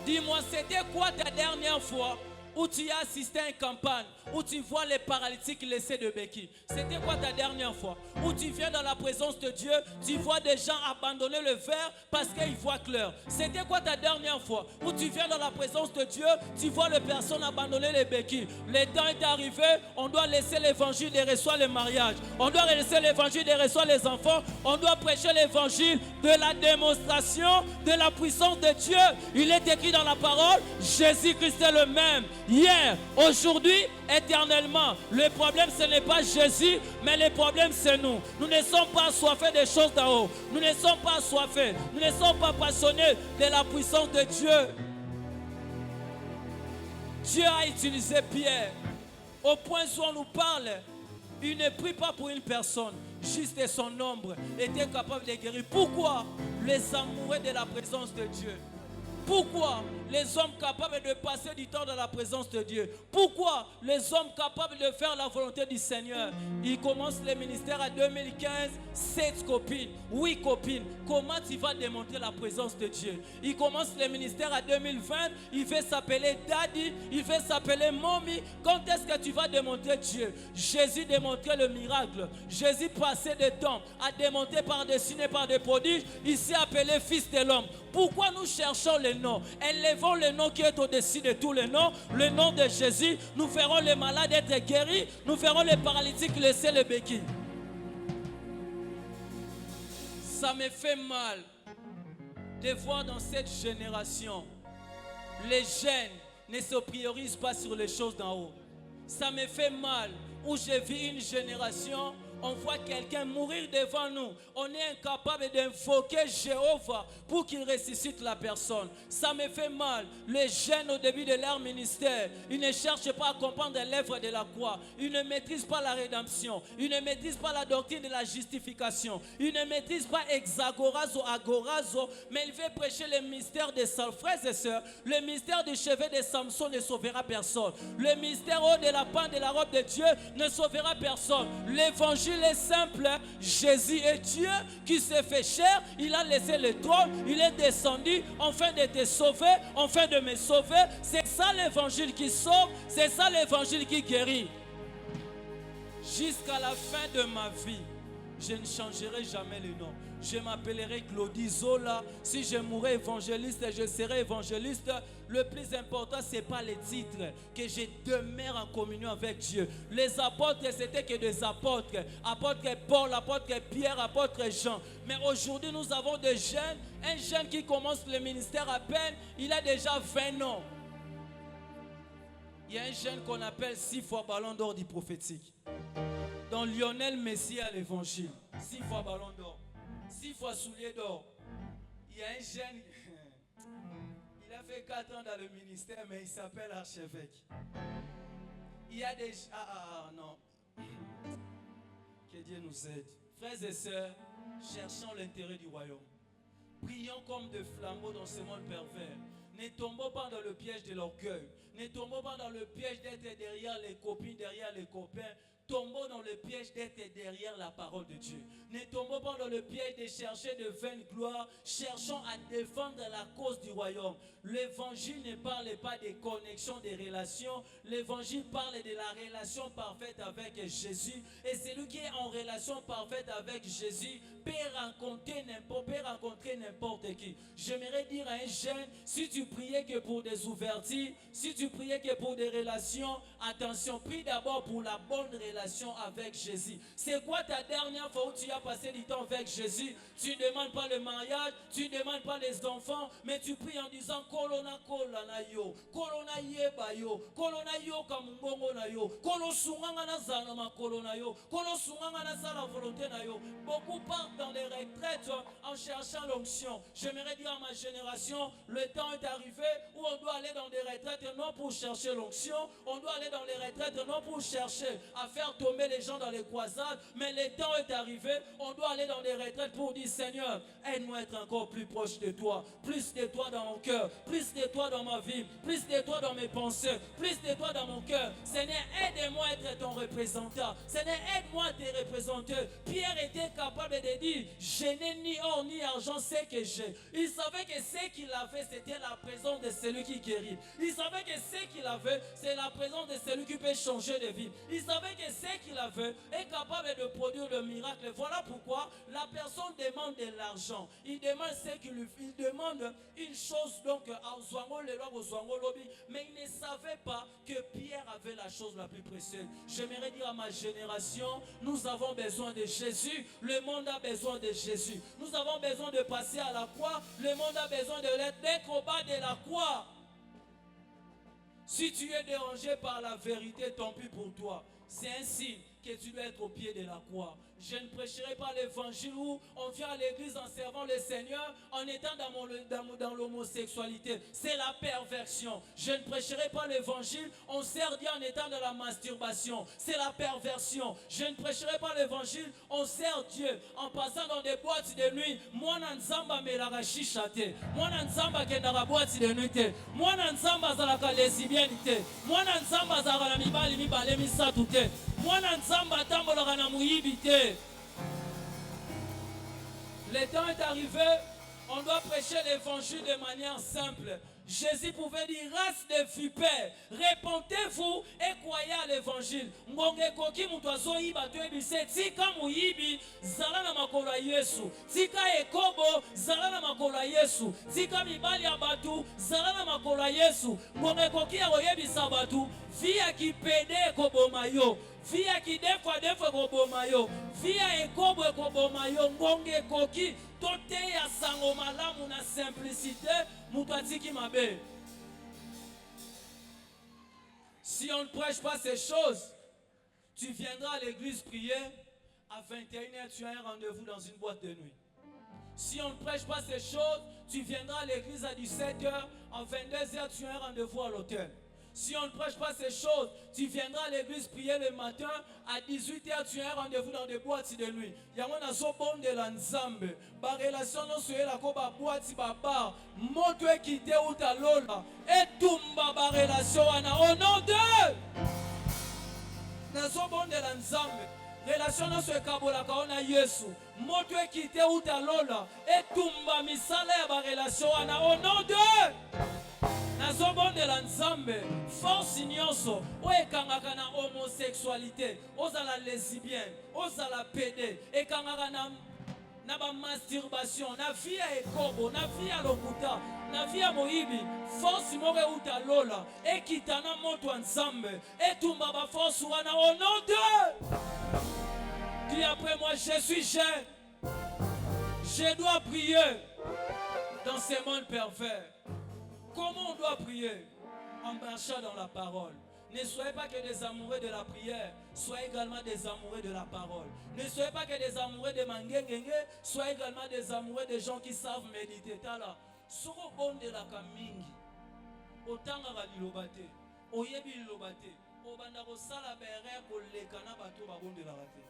Speaker 1: Dis-moi, c'était quoi ta dernière fois où tu as assisté à une campagne, où tu vois les paralytiques laissés de béquilles? C'était quoi ta dernière fois? Où tu viens dans la présence de Dieu, tu vois des gens abandonner le verre parce qu'ils voient clair. C'était quoi ta dernière fois? Où tu viens dans la présence de Dieu, tu vois les personnes abandonner les béquilles. Le temps est arrivé, on doit laisser l'évangile de recevoir le mariage. On doit laisser l'évangile de recevoir les enfants. On doit prêcher l'évangile de la démonstration de la puissance de Dieu. Il est écrit dans la parole, Jésus-Christ est le même. Hier, aujourd'hui, éternellement. Le problème, ce n'est pas Jésus, mais le problème, c'est nous. Nous ne sommes pas assoiffés des choses d'en haut. Nous ne sommes pas assoiffés. Nous ne sommes pas passionnés de la puissance de Dieu. Dieu a utilisé Pierre. Au point où on nous parle, il ne prie pas pour une personne. Juste son ombre était capable de guérir. Pourquoi? Les amoureux de la présence de Dieu. Pourquoi les hommes capables de passer du temps dans la présence de Dieu? Pourquoi les hommes capables de faire la volonté du Seigneur? Ils commencent le ministère à 2015, 7 copines, 8 copines. Comment tu vas démontrer la présence de Dieu? Il commence le ministère à 2020, il veut s'appeler Daddy, il veut s'appeler Mommy. Quand est-ce que tu vas démontrer Dieu? Jésus démontrait le miracle. Jésus passait du temps à démontrer par des signes et par des prodiges. Il s'est appelé Fils de l'homme. Pourquoi nous cherchons le nom? Élevons le nom qui est au-dessus de tous les noms, le nom de Jésus. Nous ferons les malades être guéris, nous ferons les paralytiques laisser les béquilles. Ça me fait mal de voir dans cette génération, les jeunes ne se priorisent pas sur les choses d'en haut. Ça me fait mal où j'ai vu une génération, on voit quelqu'un mourir devant nous. On est incapable d'invoquer Jéhovah pour qu'il ressuscite la personne. Ça me fait mal. Les jeunes au début de leur ministère, ils ne cherchent pas à comprendre l'œuvre de la croix. Ils ne maîtrisent pas la rédemption. Ils ne maîtrisent pas la doctrine de la justification. Ils ne maîtrisent pas hexagorazo, agorazo, mais ils veulent prêcher le mystère des frères et sœurs. Le mystère du chevet de Samson ne sauvera personne. Le mystère de la panne de la robe de Dieu ne sauvera personne. L'évangile est simple, Jésus est Dieu qui s'est fait chair, il a laissé le trône, il est descendu afin de te sauver, afin de me sauver. C'est ça l'évangile qui sauve, c'est ça l'évangile qui guérit. Jusqu'à la fin de ma vie, je ne changerai jamais le nom. Je m'appellerai Claudie Zola. Si je mourrai évangéliste, je serai évangéliste. Le plus important, ce n'est pas les titres, que je demeure en communion avec Dieu. Les apôtres, c'était que des apôtres. Apôtre Paul, apôtre Pierre, apôtre Jean. Mais aujourd'hui, nous avons des jeunes. Un jeune qui commence le ministère à peine, il a déjà 20 ans. Il y a un jeune qu'on appelle 6 fois ballon d'or du prophétique. Dans Lionel Messi à l'évangile. 6 fois ballon d'or. 6 fois soulier d'or. Il y a un jeune, il a fait 4 ans dans le ministère, mais il s'appelle archevêque. Il y a des... non. Que Dieu nous aide. Frères et sœurs, cherchons l'intérêt du royaume. Prions comme des flambeaux dans ce monde pervers. Ne tombons pas dans le piège de l'orgueil. Ne tombons pas dans le piège d'être derrière les copines, derrière les copains. Tombons dans le piège d'être derrière la parole de Dieu. Ne tombons pas dans le piège de chercher de vaines gloires. Cherchons à défendre la cause du royaume. L'évangile ne parle pas des connexions, des relations. L'évangile parle de la relation parfaite avec Jésus. Et celui qui est en relation parfaite avec Jésus peut rencontrer n'importe qui. J'aimerais dire à un jeune, si tu priais que pour des ouvertures, si tu priais que pour des relations, attention, prie d'abord pour la bonne relation avec Jésus. C'est quoi ta dernière fois où tu as passé du temps avec Jésus? Tu ne demandes pas le mariage, tu ne demandes pas les enfants, mais tu pries en disant Kolona kolana yo, Kolona yeba yo, Kolona yo kamungongo na yo, Kolo sunganga na zana ma kolona yo, Kolo sunganga na sa la volonté na yo. Beaucoup partent dans les retraites en cherchant l'onction. J'aimerais dire à ma génération, le temps est arrivé où on doit aller dans des retraites non pour chercher l'onction, on doit aller dans les retraites non pour chercher à faire tomber les gens dans les croisades, mais le temps est arrivé, on doit aller dans les retraites pour dire Seigneur, aide-moi à être encore plus proche de toi, plus de toi dans mon cœur, plus de toi dans ma vie, plus de toi dans mes pensées, plus de toi dans mon cœur. Seigneur, aide-moi à être ton représentant. Seigneur, aide-moi à te représenter. Pierre était capable de dire, je n'ai ni or ni argent, c'est que j'ai. Il savait que ce qu'il avait, c'était la présence de celui qui guérit. Il savait que ce qu'il avait, c'est la présence de celui qui peut changer de vie. Il savait que ce qu'il avait est capable de produire le miracle. Voilà pourquoi la personne demande de l'argent. Il demande ce qu'il lui fait. Il demande une chose, donc, mais il ne savait pas que Pierre avait la chose la plus précieuse. J'aimerais dire à ma génération, nous avons besoin de Jésus. Le monde a besoin de Jésus. Nous avons besoin de passer à la croix. Le monde a besoin d'être au bas de la croix. Si tu es dérangé par la vérité, tant pis pour toi. C'est un signe que tu dois être au pied de la croix. Je ne prêcherai pas l'évangile où on vient à l'église en servant le Seigneur en étant dans l'homosexualité. C'est la perversion. Je ne prêcherai pas l'évangile, on sert Dieu en étant dans la masturbation. C'est la perversion. Je ne prêcherai pas l'évangile, on sert Dieu en passant dans des boîtes de nuit. Moi nzamba melaka shisha te. Moi nzamba kendaka boîte de nuit te. Moi nzamba zalaka lesbienne te. Moi nzamba zalaka na mibali mibale misatu te. Moi nzamba tambolaka na muyibi te. Le temps est arrivé, on doit prêcher l'évangile de manière simple. Jésus pouvait dire, race de vipères, répentez-vous et croyez à l'évangile. Ngonge koki mutwazo iba to ebise tika muyibi zala na makolo Yesu. Tika ekobo zala na makolo Yesu. Tika mibali ya batu zala na makolo Yesu. Ngonge koki ya oyebisa batu Via qui pédé kobomayo. Via qui deux fois kobomayo. Via ekobo kobomayo. Ngonge koki. Tote ya sango malamu na simplicité. Mutati ki mabe. Si on ne prêche pas ces choses, tu viendras à l'église prier. À 21h, tu as un rendez-vous dans une boîte de nuit. Si on ne prêche pas ces choses, tu viendras à l'église à 17h. À 22h, tu as un rendez-vous à l'hôtel. Si on ne prêche pas ces choses, tu viendras à l'église prier le matin. À 18h, tu as un rendez-vous dans des boîtes de nuit. Il y a un bon de l'ensemble. La relation non sur la boîte, bar. Moto quitté ou ta lola. Et tout ma relation au nom de. Nazo bon de l'ensemble. Relation non sur kabola kaona Yesu. Moto quitté ou ta lola. Et tout ma misale ba relation au nom de. Nazobon de l'ensemble, force nyonso, oekangaka na homosexualité, ozala lesbienne, ozala pédé, ekangaka na ba masturbation, na vie ya ekobo, na vie ya lokuta, na vie ya moyibi, force moko euta lola, ekitana moto ensemble, etumba ba force wana au nom de. Dis après moi, je suis jeune, je dois prier dans ce monde pervers. Comment on doit prier? En marchant dans la parole. Ne soyez pas que des amoureux de la prière, soyez également des amoureux de la parole. Ne soyez pas que des amoureux de mangengenge, soyez également des amoureux de gens qui savent méditer. Tala, soko bon de la kamingi. Otanga ga lilobate, oyebi lilobate, obanda ko sala bere ko lekana bato ba bon de la rate.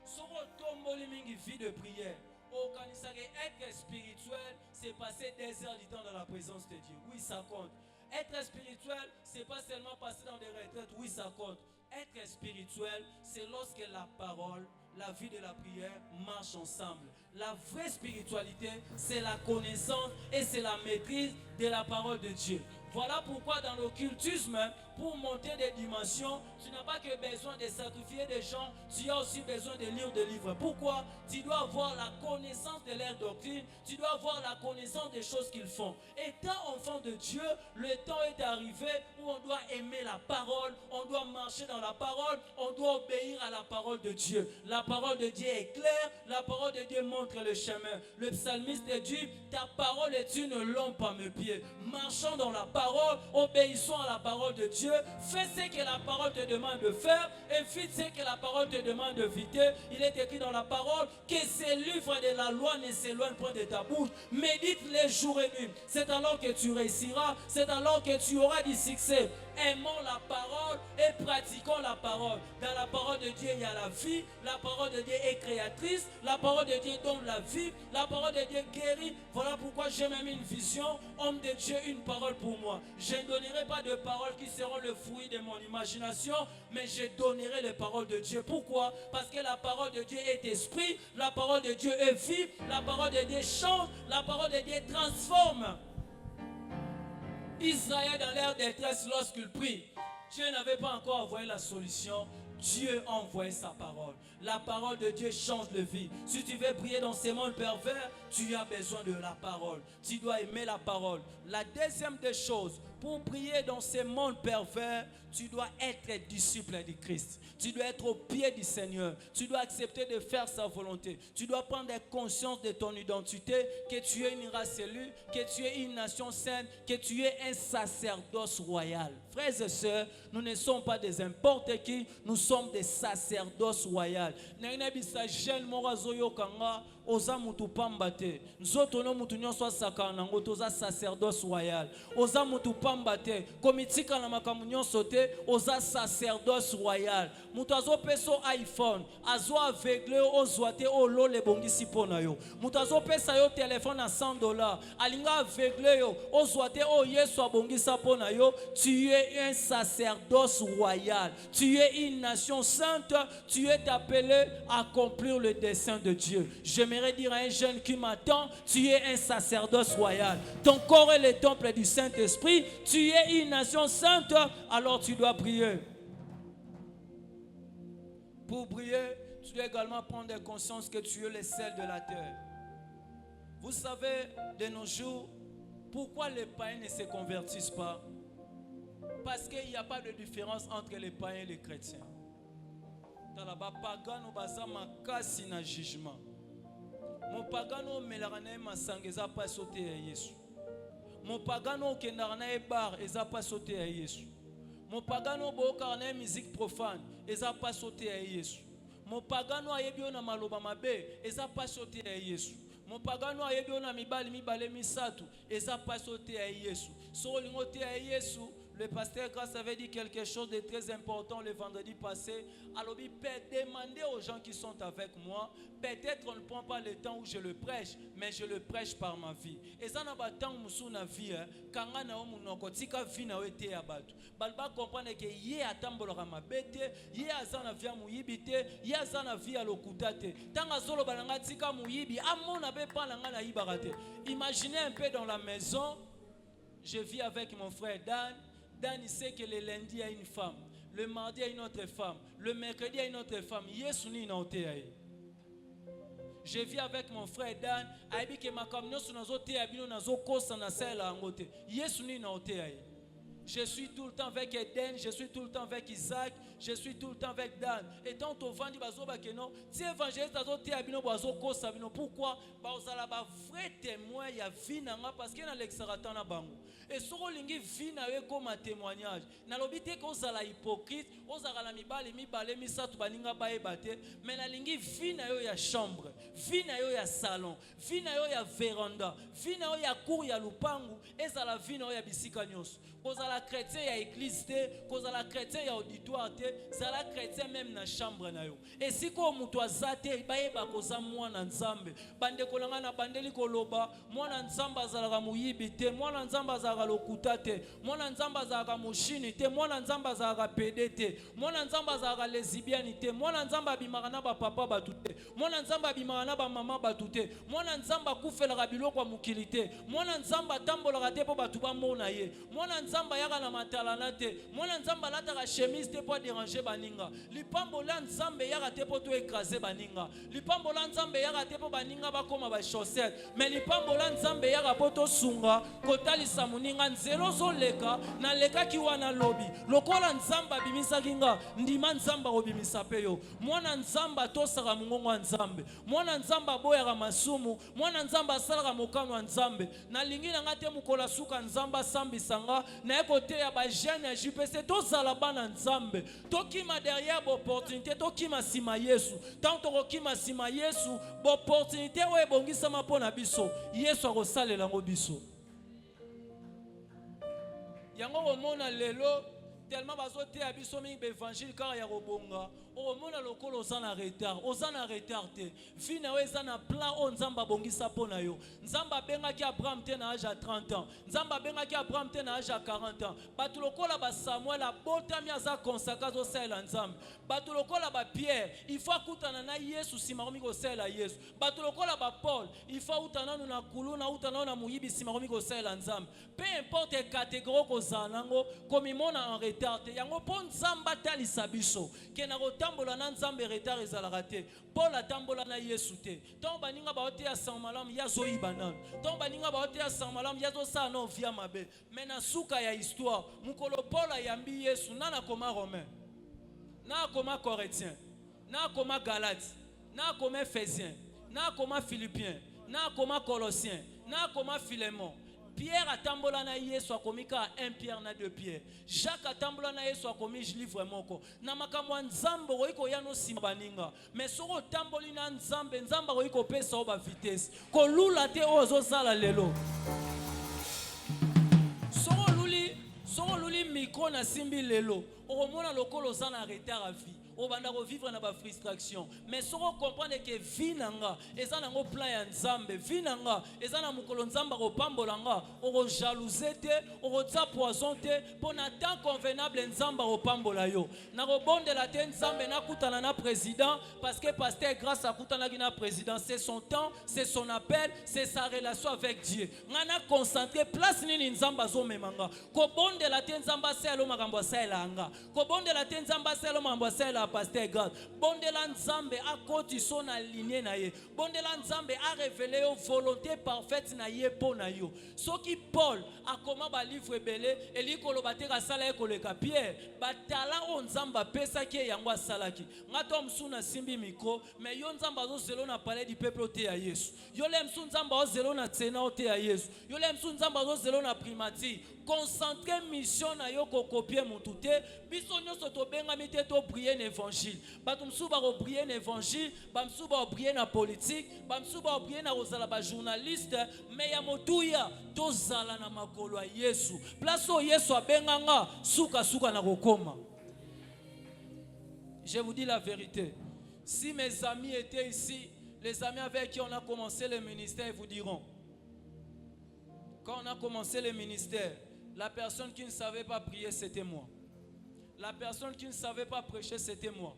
Speaker 1: Soko tomboli mingi vie de prière. Être spirituel, c'est passer des heures du temps dans la présence de Dieu. Oui, ça compte. Être spirituel, c'est pas seulement passer dans des retraites. Oui, ça compte. Être spirituel, c'est lorsque la parole, la vie de la prière marchent ensemble. La vraie spiritualité, c'est la connaissance et c'est la maîtrise de la parole de Dieu. Voilà pourquoi dans l'occultisme, pour monter des dimensions, tu n'as pas que besoin de sacrifier des gens, tu as aussi besoin de lire des livres. Pourquoi? Tu dois avoir la connaissance de leur doctrine, tu dois avoir la connaissance des choses qu'ils font. Étant enfant de Dieu, le temps est arrivé où on doit aimer la parole, on doit marcher dans la parole, on doit obéir à la parole de Dieu. La parole de Dieu est claire, la parole de Dieu montre le chemin. Le psalmiste dit, ta parole est une lampe à mes pieds. Marchons dans la parole, obéissons à la parole de Dieu. Fais ce que la parole te demande de faire, évite ce que la parole te demande d'éviter. Il est écrit dans la parole que ces livres de la loi ne s'éloignent point de ta bouche. Médite les jours et nuits. C'est alors que tu réussiras, c'est alors que tu auras du succès. Aimons la parole et pratiquons la parole. Dans la parole de Dieu, il y a la vie. La parole de Dieu est créatrice. La parole de Dieu donne la vie. La parole de Dieu guérit. Voilà pourquoi j'ai même une vision. Homme de Dieu, une parole pour moi. Je ne donnerai pas de paroles qui seront le fruit de mon imagination, mais je donnerai les paroles de Dieu. Pourquoi? Parce que la parole de Dieu est esprit. La parole de Dieu est vie. La parole de Dieu change. La parole de Dieu transforme. Israël dans l'air détresse lorsqu'il prie, Dieu n'avait pas encore envoyé la solution. Dieu a envoyé sa parole. La parole de Dieu change de vie. Si tu veux prier dans ces mondes pervers, tu as besoin de la parole. Tu dois aimer la parole. La deuxième des choses, pour prier dans ces mondes pervers, tu dois être disciple du Christ. Tu dois être au pied du Seigneur. Tu dois accepter de faire sa volonté. Tu dois prendre conscience de ton identité, que tu es une race élue, que tu es une nation sainte, que tu es un sacerdoce royal. Frères et sœurs, nous ne sommes pas des n'importe qui, nous sommes des sacerdoces royales. Oza mutu pambate nzoto no mutu nyonso asaka nango toza sacerdoce royal. Oza mutu pambate komitika na makambo nyonso te, oza sacerdoce royal. Mutu azo peso iPhone azo aveugle ozwa te olo le bongisi pona yo. Mutu azo pesa yo téléphone à $100 alinga aveugle yo ozwa te o Yesu abongisa pona yo. Tu es un sacerdoce royal. Tu es une nation sainte. Tu es appelé à accomplir le dessein de Dieu. J'aimerais dire à un jeune qui m'attend, tu es un sacerdoce royal. Ton corps est le temple du Saint-Esprit. Tu es une nation sainte, alors tu dois prier. Pour prier, tu dois également prendre conscience que tu es le sel de la terre. Vous savez, de nos jours, pourquoi les païens ne se convertissent pas? Parce qu'il n'y a pas de différence entre les païens et les chrétiens. Dans la pagano baza makasi na jugement. Mon pagano melarane masangeza pas sauter à Yesu. Mon pagano kendarana e bar eza pas sauter à Yesu. Mon pagano bokarane musique profane eza pas sauter à Yesu. Mon pagano ayebio na maloba mabe eza pas sauter à Yesu. Mon pagano ayebio na mibale misatu eza pas sauter à Yesu. So lingote à Yesu. Le pasteur Grace avait dit quelque chose de très important le vendredi passé. Alors il peut demander aux gens qui sont avec moi. Peut-être on ne prend pas le temps où je le prêche, mais je le prêche par ma vie. Et ça n'a pas tant de vie. Quand on a un vie na été abatu. Balba comprendre que yé atambolora ma bête, yé azana via muyibite, yé azana via lokutate. Tanga solo balanga tika muyibi, amon abe pas langa ibarate. Imaginez un peu dans la maison. Je vis avec mon frère Dan. Dan, il sait que le lundi, il y a une femme. Le mardi, il y a une autre femme. Le mercredi, il y a une autre femme. Je vis avec mon frère Dan. Il dit que ma camion sur nos autres, je suis tout le temps avec Eden, je suis tout le temps avec Isaac, je suis tout le temps avec Dan. Et tant que tu dis si évangéliste pourquoi vrai témoin il y a vie parce qu'il y a l'exaratant na bango. Et si vous avez vie comme un témoignage, na lobité qu'on sala hypocrite, on sala la mibale misatu baninga baebate, mais na lingi vie na yo ya chambre, vie na yo ya salon, vie na yo ya véranda, vie na yo ya cour ya lupangu, et ça la vie na yo ya bisika nyos. Cause à la chrétien il y a église cause à la chrétien il y a auditoire c'est la chrétien même na chambre na yo. Et si ko mutu azate bayeba koza mwana nzambe bande kolanga na bandeli koloba mwana nzambe azalaka muyibi te mwana nzambe azalaka lokuta te mwana nzambe azalaka mushini te mwana nzambe azalaka pede te mwana nzambe azalaka lesbienne te mwana nzambe abimaka na ba papa batu te mwana nzambe abimaka na ba mama batu te mwana nzambe akufelaka biloko ya mukili te mwana nzambe atambolaka te po batu bamona ye mwana nzamba yaka na matalana te mwana nzamba lataka chemise te po déranger baninga lipambo la nzambe yaka te po to écraser baninga lipambo la nzambe yaka te po baninga bakoma ba chaussette mais lipambo la nzambe yaka po to sunga kotalisa muninga nzelo zoleka na leka ki wana lobi lokola nzamba bimisaki nga ndima nzamba obimisa pe yo mwana nzamba tosaka mungongo nzambe mwana nzamba boyaka masumu mwana nzamba asalaka mokano wa nzambe na lingi na nga te mukola suka nzamba sambisanga na écoute ya ba jeune ya JPC to zala bana nzambe to kima derrière l'opportunité to kima sima Yesu tant to kima sima Yesu l'opportunité o ebongisa mapona biso Yesu akosalela ngo biso yango omona lelo tellement bazote abiso mingi évangile car ya robonga omona lokolo ozana retard te vina wezana plan o nzamba bongisa pona yo nzamba benga ki Abraham te na âge à 30 ans nzamba benga ki Abraham te na âge à 40 ans batu lokola ba Samuel abotami aza consacration sela nzambe batu lokola ba Pierre il faut kutana na Yesu simaromi ko sela Yesu batu lokola ba Paul il faut utana na kuluna utana na muyibi simaromi ko sela nzambe peu importe catégorie ko zanango comme mona en retard te yango pon nzamba talisa biso kena tambola na nzambe retard ezalaka te Paul atambola na Yesu te ton baninga baote ya sang malamu yazo ibanana ton baninga baote ya sang malamu yazo sa no via mabe mais na suka ya histoire mukolo Paul ayambi Yesu nana koma romain na koma corinthien na koma galate na koma ephésien na koma philippiens na koma colossiens na koma philémon Pierre atambola na Yesu akomika 1 Pierre na 2 Pierre. Jacques atambola na Yesu akomi livre moko. Na makambo nzambo roiko yano simbaninga. Mais soko tamboli na nzambe nzamba roiko pesa oba vitesse. Ko lula te ozo sala lelo. Soko luli micro na simbi lelo. Omona lokolo sana retard à vie. On va vivre dans la frustration. Mais si on comprend que vinanga, et ça n'a pas plan ya nzambe, vinanga, et ça n'a pas nzamba ko pambolanga, on jalouser te, on tsa poison te, pour na temps convenable nzamba ko pambola yo. Na ko bonde la te nzambe na kutana na président parce que pasteur grâce à kutana na président, c'est son temps, c'est son appel, c'est sa relation avec Dieu. Ngana concentré place nini nzamba zo memanga. Ko bonde la te nzamba selo makambo sela anga. Ko bonde la te nzamba selo makambo sela la pasteur grâce. Bondela nzambe a koti son aligné na ye. Bondela nzambe a révélé yo volonté parfaite na ye po na yo. Soki Paul a comment ba livre belé eli kolobate ka sala e koleka Pierre ba talent on nzamba pesa ki yango asalaki. Ngato msuna simbi micro mais yo nzamba zo zelo na parler du peuple te ya Yesu. Yo le msu nzamba zo zelo na tsena te ya Yesu. Yo le msu nzamba zo zelo na primati. Concentrer mission na yo ko copier mutu te biso nyonso to benga mite to prier l'évangile bato msu ba ko prier l'évangile ba msu ba prier na politique ba msu ba prier na kozala ba journaliste mais ya motuya to zala na makolo ya Yesu place o Yesu abenganga suka na kokoma. Je vous dis la vérité, si mes amis étaient ici, les amis avec qui on a commencé le ministère, ils vous diront, quand on a commencé le ministère, la personne qui ne savait pas prier, c'était moi. La personne qui ne savait pas prêcher, c'était moi.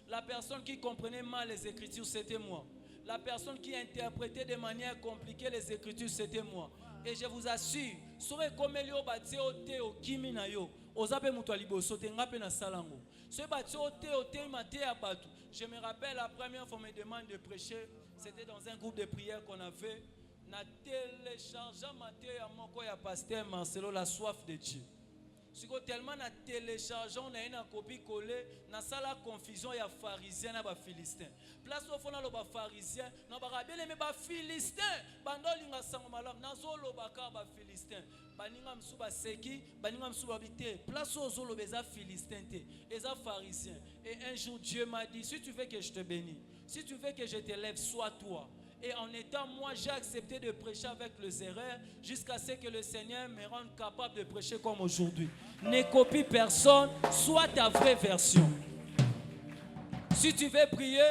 Speaker 1: La personne qui comprenait mal les Écritures, c'était moi. La personne qui interprétait de manière compliquée les Écritures, c'était moi. Et je vous assure, soyez comme Elio Batio Teo Kiminayo, Ozape Mutalibo, Sotengape na Salango. Ce Batio Teo Mate Abatu. Je me rappelle la première fois qu'on me demande de prêcher, c'était dans un groupe de prière qu'on avait. Na téléchargeant Matthieu ya moko ya pasteur Marcelo la soif de Dieu. Siko tellement na téléchargeant na une copie collée na sala confusion ya pharisien na ba philistin. Place au fond na lo ba pharisien na ba bien aimé ba philistin bando linga sango malam na zo lo ba ka ba philistin. Baninga msu ba seki baninga msu ba bité. Place au zo lo beza philistin te eza pharisien. Et un jour Dieu m'a dit si tu veux que je te bénisse, si tu veux que je t'élève, sois toi. Et en étant moi, j'ai accepté de prêcher avec les erreurs jusqu'à ce que le Seigneur me rende capable de prêcher comme aujourd'hui. Ne copie personne, sois ta vraie version. Si tu veux prier,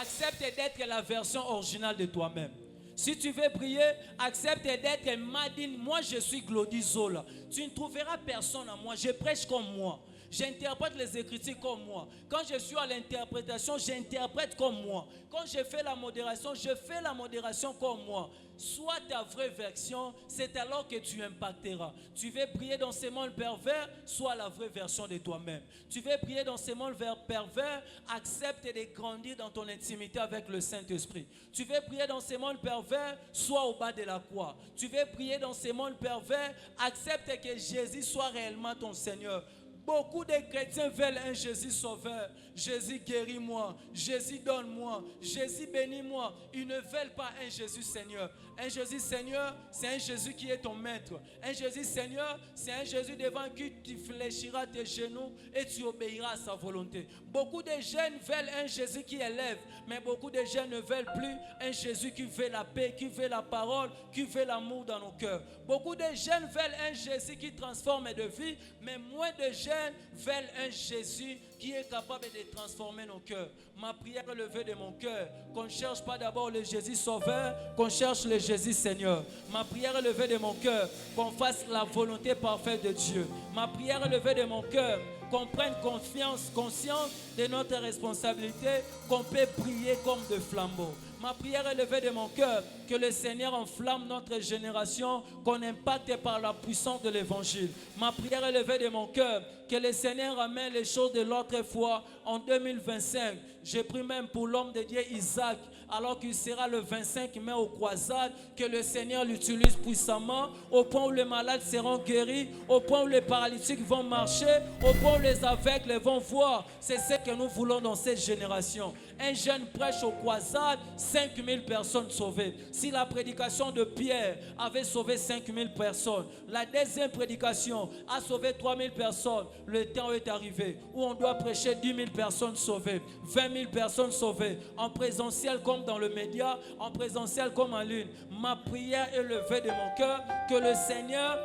Speaker 1: accepte d'être la version originale de toi-même. Si tu veux prier, accepte d'être Madine. Moi, je suis Glody Zola. Tu ne trouveras personne à moi. Je prêche comme moi. J'interprète les Écritures comme moi. Quand je suis à l'interprétation, j'interprète comme moi. Quand je fais la modération, je fais la modération comme moi. Sois ta vraie version, c'est alors que tu impacteras. Tu veux prier dans ce monde pervers, sois la vraie version de toi-même. Tu veux prier dans ce monde pervers, accepte de grandir dans ton intimité avec le Saint-Esprit. Tu veux prier dans ce monde pervers, sois au bas de la croix. Tu veux prier dans ce monde pervers, accepte que Jésus soit réellement ton Seigneur. Beaucoup de chrétiens veulent un Jésus sauveur. Jésus guéris-moi, Jésus donne-moi, Jésus bénis-moi. Ils ne veulent pas un Jésus Seigneur. Un Jésus Seigneur, c'est un Jésus qui est ton maître. Un Jésus Seigneur, c'est un Jésus devant qui tu fléchiras tes genoux et tu obéiras à sa volonté. Beaucoup de jeunes veulent un Jésus qui élève, mais beaucoup de jeunes ne veulent plus un Jésus qui veut la paix, qui veut la parole, qui veut l'amour dans nos cœurs. Beaucoup de jeunes veulent un Jésus qui transforme de vie, mais moins de jeunes veulent un Jésus qui est capable de transformer nos cœurs. Ma prière est levée de mon cœur, qu'on ne cherche pas d'abord le Jésus sauveur, qu'on cherche le Jésus Seigneur. Ma prière est levée de mon cœur, qu'on fasse la volonté parfaite de Dieu. Ma prière est levée de mon cœur, qu'on prenne conscience de notre responsabilité, qu'on peut prier comme de flambeaux. Ma prière est levée de mon cœur, que le Seigneur enflamme notre génération, qu'on impacte par la puissance de l'évangile. Ma prière est levée de mon cœur, que le Seigneur ramène les choses de l'autre foi en 2025. J'ai pris même pour l'homme de Dieu Isaac, alors qu'il sera le 25 mai aux croisades, que le Seigneur l'utilise puissamment, au point où les malades seront guéris, au point où les paralytiques vont marcher, au point où les aveugles vont voir. C'est ce que nous voulons dans cette génération. Un jeune prêche aux croisades, 5000 personnes sauvées. Si la prédication de Pierre avait sauvé 5000 personnes, la deuxième prédication a sauvé 3000 personnes, le temps est arrivé où on doit prêcher 10 000 personnes sauvées, 20 000 personnes sauvées, en présentiel comme dans le média, en présentiel comme en ligne. Ma prière est levée de mon cœur, que le Seigneur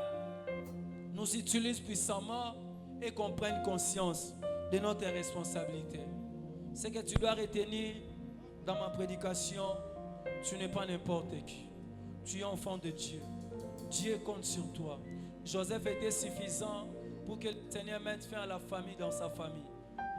Speaker 1: nous utilise puissamment et qu'on prenne conscience de notre responsabilité. Ce que tu dois retenir dans ma prédication, tu n'es pas n'importe qui. Tu es enfant de Dieu. Dieu compte sur toi. Joseph était suffisant pour que le Seigneur mette fin à la famille dans sa famille.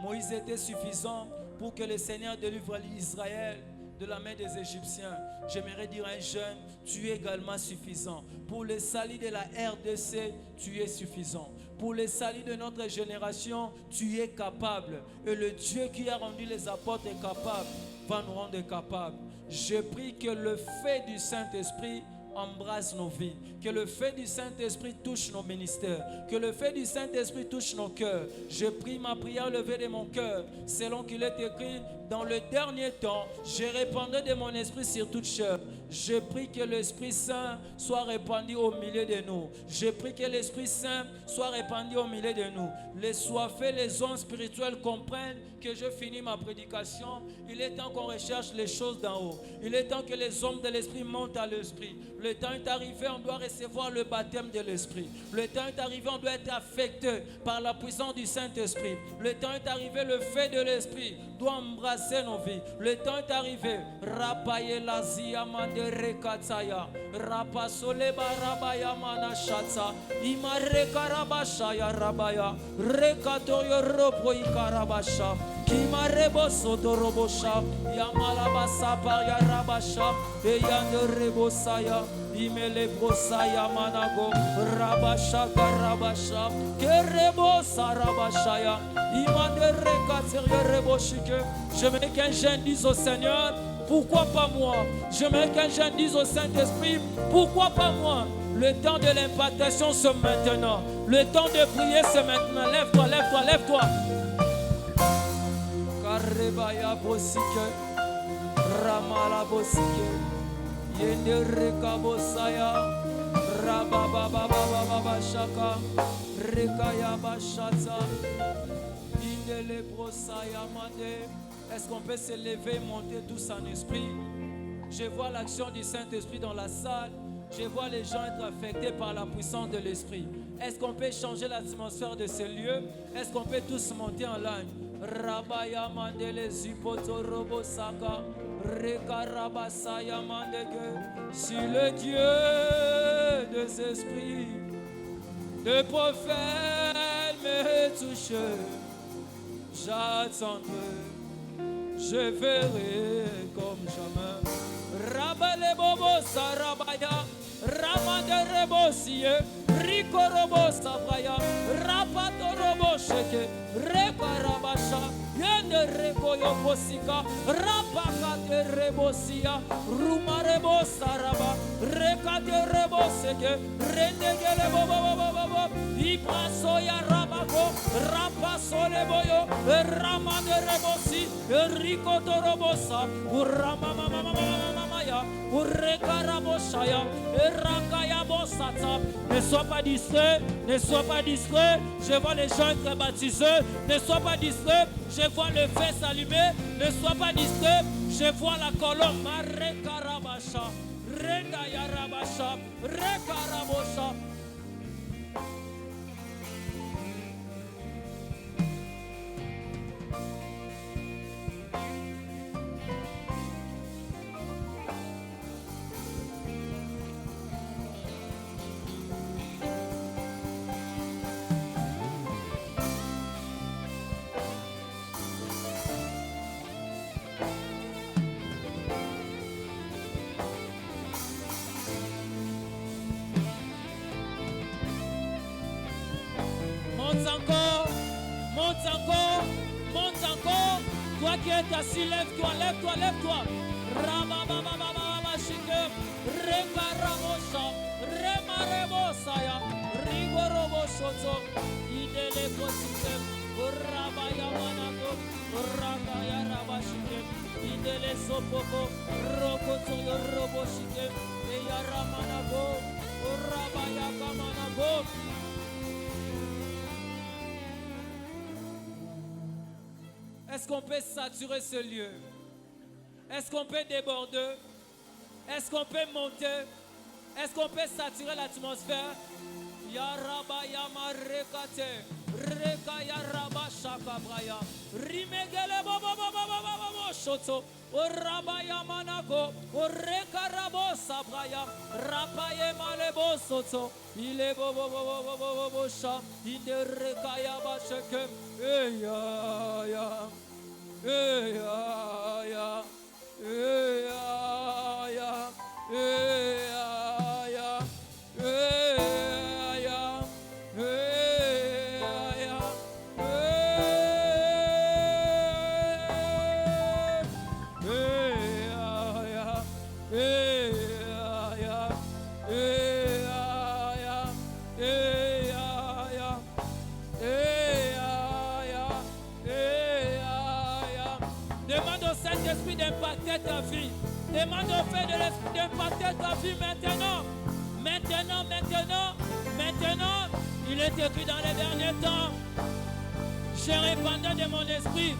Speaker 1: Moïse était suffisant pour que le Seigneur délivre Israël de la main des Égyptiens. J'aimerais dire à un jeune, tu es également suffisant. Pour le salut de la RDC, tu es suffisant. pour le salut de notre génération, tu es capable. Et le Dieu qui a rendu les apôtres capables va nous rendre capables. Je prie que le feu du Saint-Esprit embrasse nos vies, que le feu du Saint-Esprit touche nos ministères, que le feu du Saint-Esprit touche nos cœurs. Je prie ma prière levée de mon cœur, selon qu'il est écrit, dans le dernier temps, je répandrai de mon esprit sur toute chair. Je prie que l'Esprit Saint soit répandu au milieu de nous. Je prie que l'Esprit Saint soit répandu au milieu de nous. Les soifés, les hommes spirituels comprennent que je finis ma prédication. Il est temps qu'on recherche les choses d'en haut. Il est temps que les hommes de l'Esprit montent à l'Esprit. Le temps est arrivé, on doit recevoir le baptême de l'Esprit. Le temps est arrivé, on doit être affecté par la puissance du Saint-Esprit. Le temps est arrivé, le feu de l'Esprit doit embrasser nos vies. Le temps est arrivé. Rapaye la ziyamande rekataya. Rapasole barabaya manashatsa. Imare karabashaya rabaya. Rekatoyo ropo ikarabasha. Kimarebo sodorobosha. Yamalabasa par yarabasha. Eyande rebosaya. Imele brosaya manago. Rabasha karabasha. Kerebo sarabashaya. Imande rekaterio reboshike. J'aimerais qu'un jeune dise au Seigneur, pourquoi pas moi? J'aimerais qu'un jeune dise au Saint-Esprit, pourquoi pas moi? Le temps de l'impartation c'est maintenant. Le temps de prier c'est maintenant. Lève-toi, lève-toi, lève-toi. Karebaya bosike, ramala bosike, yende rekabosaya, rababababababa shaka, rekaya bashata, indele brosaya mande. Est-ce qu'on peut se lever et monter tous en esprit? Je vois l'action du Saint-Esprit dans la salle. Je vois les gens être affectés par la puissance de l'Esprit. Est-ce qu'on peut changer l'atmosphère de ce lieu? Est-ce qu'on peut tous monter en ligne? Rabaya mandele zipoto robo saka. Rekarabasaya mandege. Si le Dieu des esprits, de prophètes me touche, j'attendrai. Je verrai comme jamais. Rabale bobo sarabaya, ramade rebosie, rikorobo sabraya, rapato robo sheke, rekarabasha, yende rekoyo bosika, rapakate rebosia, rumarebo saraba, rekate reboseke, rendegele bobo, ibrasoya rabako, rapasole boyo, ramade rebosi, rikotorobosa, uramamamamamamamaya, urekaraboshaya, erakayabosata. Ne sois pas distrait, ne sois pas distrait. Je vois les gens être baptisés. Ne sois pas distrait. Je vois le feu s'allumer. Ne sois pas distrait. Je vois la colombe. Rekarabasha, rekayarabasha, rekarabosha. Monte encore. Toi qui es assis, lève-toi, lève-toi, lève-toi. Rabababababa shike, rekarabosha, remaremosaya, rigoroboshoto, idele bosike, rabaya manako, rakaya rabashike, idele sopoko, rokoto roboshike, eyaramanako, rabaya kamanako. Est-ce qu'on peut saturer ce lieu? Est-ce qu'on peut déborder? Est-ce qu'on peut monter? Est-ce qu'on peut saturer l'atmosphère? Yaraba yama rekate, reka yaraba shaka braya, rimegele bobo shoto, oraba yamanako, oreka rabo sabraya, rapaye malebo soto, ile bobo sha, inde reka yaba sheke, ya. d'impacter ta vie. Demande au Père de l'Esprit d'impacter ta vie maintenant. Maintenant. Il est écrit dans les derniers temps. J'ai répandu de mon esprit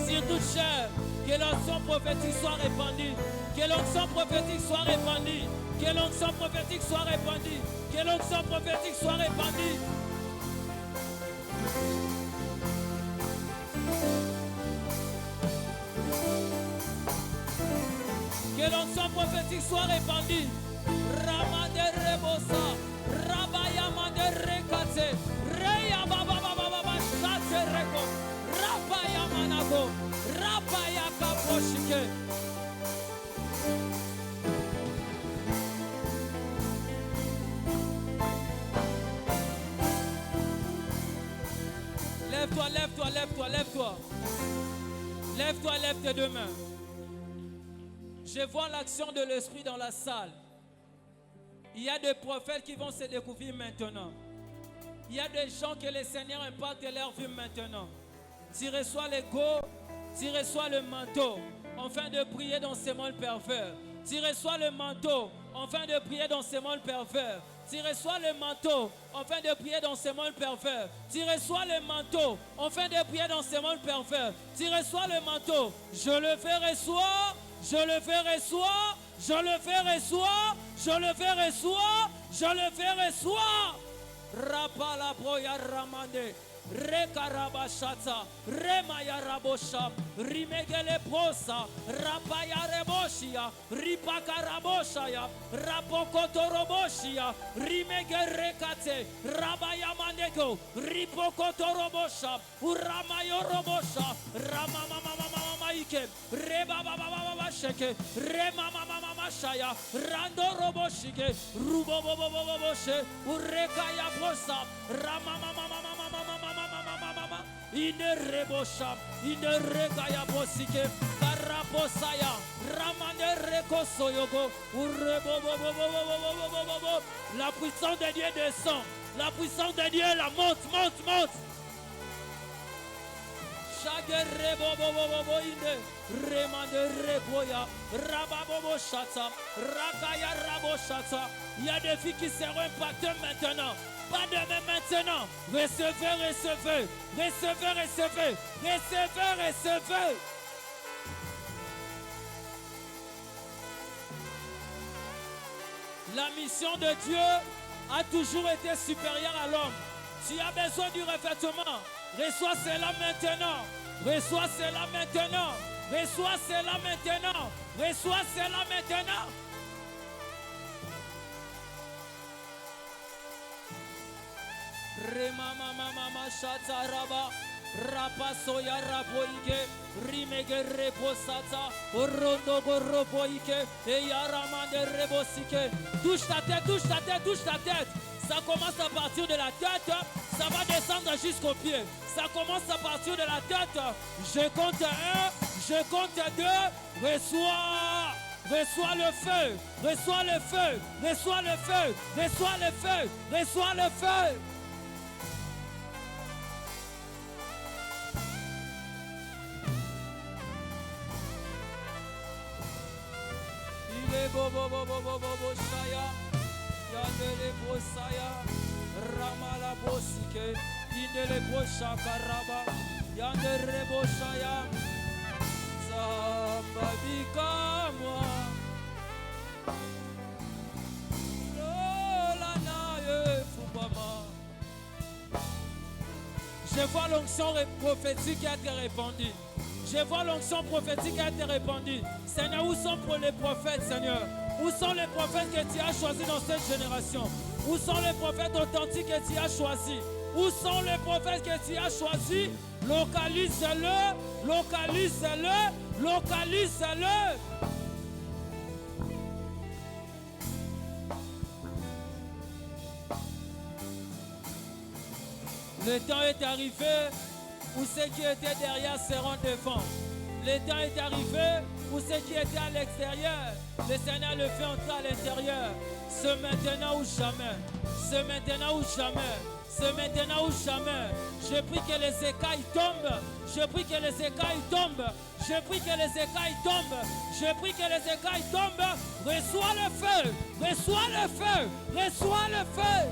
Speaker 1: sur toute chair. Que l'onction prophétique soit répandue. Que l'onction prophétique soit répandue. Que l'onction prophétique soit répandue. Que l'onction prophétique soit répandue. Que l'onction prophétique soit répandue. Ramade Rebosa, Rabayamade Rekate, Reya Baba Baba Shate Reko, Rabayamanago, Rabayaka Poshike. Lève-toi. Lève tes deux mains. Je vois l'action de l'Esprit dans la salle. Il y a des prophètes qui vont se découvrir maintenant. Il y a des gens que le Seigneur impacte leur vie maintenant. Tu reçois le go, tu reçois le manteau, afin de prier dans ces mondes pervers. Tu reçois le manteau, afin de prier dans ces mondes pervers. Tu reçois le manteau, afin de prier dans ces mondes pervers. Tu reçois le manteau, afin de prier dans ces mondes pervers. Tu reçois le manteau, je le fais reçoir. Je le fais reçoir, je le fais reçoir, je le fais reçoir, je le fais reçoir. Rapala broya ramande, rekarabashata, remaya rabosha, rimegele brosa, rapaya reboshia, ripakaraboshaya, rapokotoroboshia, rimegerekate, rabaya mandego, ripokotorobosha, uramayorobosa, ramamamamama. Reba baba sheke, rema mama shaya, rando robo shike, rubo bobo she, ureka ya bosa, rama mama, ine rebo sham, ine reka ya bosike, karaposaya, ramane reko soyogo, urebo bobo. La puissance de Dieu descend, la puissance de Dieu la monte. Shagere bobo inde remande reboya rababobo shata rakaya rabo shata. Il y a des filles qui seront impactées maintenant. Pas demain maintenant. Recevez. La mission de Dieu a toujours été supérieure à l'homme. Tu as besoin du revêtement. Reçois cela maintenant. Rema mama shata raba rapa soya raboike rimege reposata rondo goroboike et yaramande rebosike. Touche ta tête. Ça commence à partir de la tête, ça va descendre jusqu'aux pieds. Ça commence à partir de la tête. Je compte 1, je compte 2. Reçois le feu. Il est bobo shaya. Yandele bosaya, ramala bosike, indele bosha karaba, yandere boshaya, sambabika moi. Lola nae fubama. Je vois l'onction prophétique qui a été répandue. Seigneur, où sont pour les prophètes, Seigneur? Où sont les prophètes que tu as choisis dans cette génération? Où sont les prophètes authentiques que tu as choisis? Où sont les prophètes que tu as choisis? Localise-le. Le temps est arrivé où ceux qui étaient derrière seront devant. Le temps est arrivé pour ceux qui étaient à l'extérieur. Le Seigneur le fait entrer à l'intérieur. C'est maintenant ou jamais. C'est maintenant ou jamais. C'est maintenant ou jamais. Je prie que les écailles tombent. Je prie que les écailles tombent. Je prie que les écailles tombent. Je prie que les écailles tombent. Reçois le feu. Reçois le feu. Reçois le feu.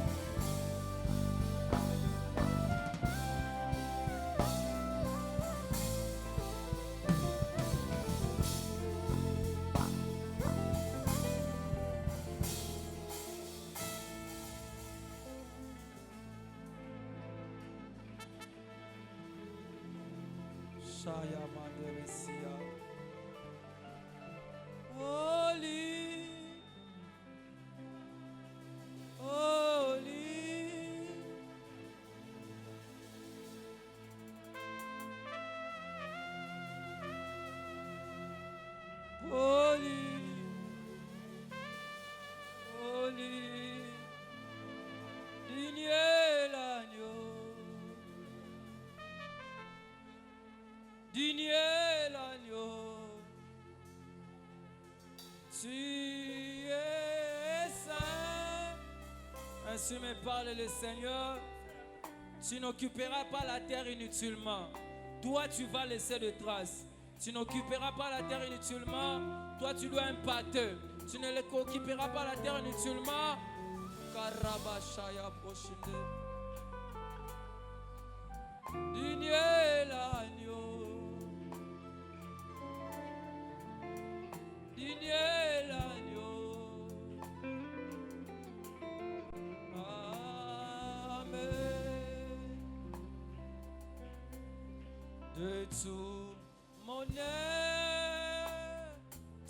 Speaker 1: Holy, holy, holy, holy, digne est l'agneau, digne est l'agneau. Tu es saint. Ainsi me parle le Seigneur. Tu n'occuperas pas la terre inutilement. Toi, tu vas laisser de traces. Tu n'occuperas pas la terre inutilement. Toi, tu dois impacter. Tu ne occuperas pas la terre inutilement. Karabashaya Boshinde. Digne est l'agneau. Digne est l'agneau. Amen. De tout mon être,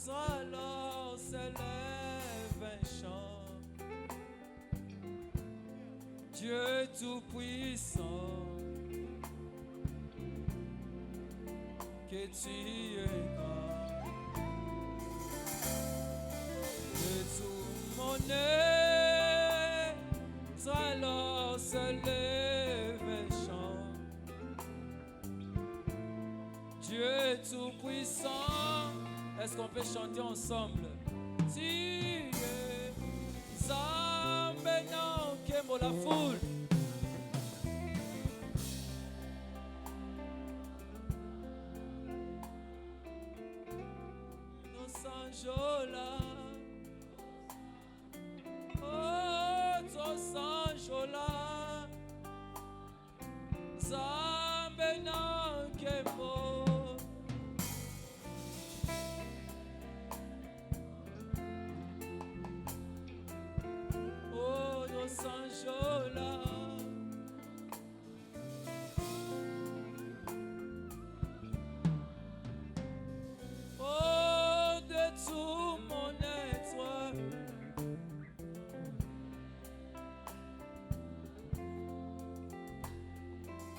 Speaker 1: alors s'élève un chant. Dieu tout-puissant, que tu es grand. De tout mon être, alors se lève un chant. Dieu tout-puissant, est-ce qu'on peut chanter ensemble? Tu es Zambénan, Kemo la foule. Sanjola, oh, to Sanjola, Zambe na kemo, oh, to Sanjola. Tout mon être,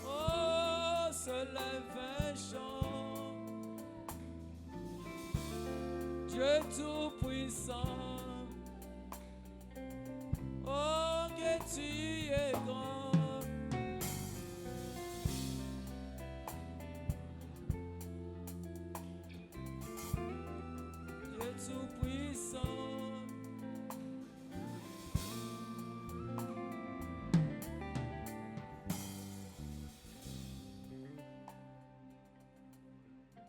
Speaker 1: oh, se lève un chant. Dieu tout-puissant, oh, que tu es grand. Tout-puissant,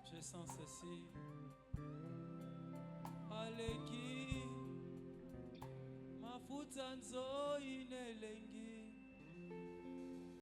Speaker 1: je sens ceci. Aleki mafuta nzo inelengi.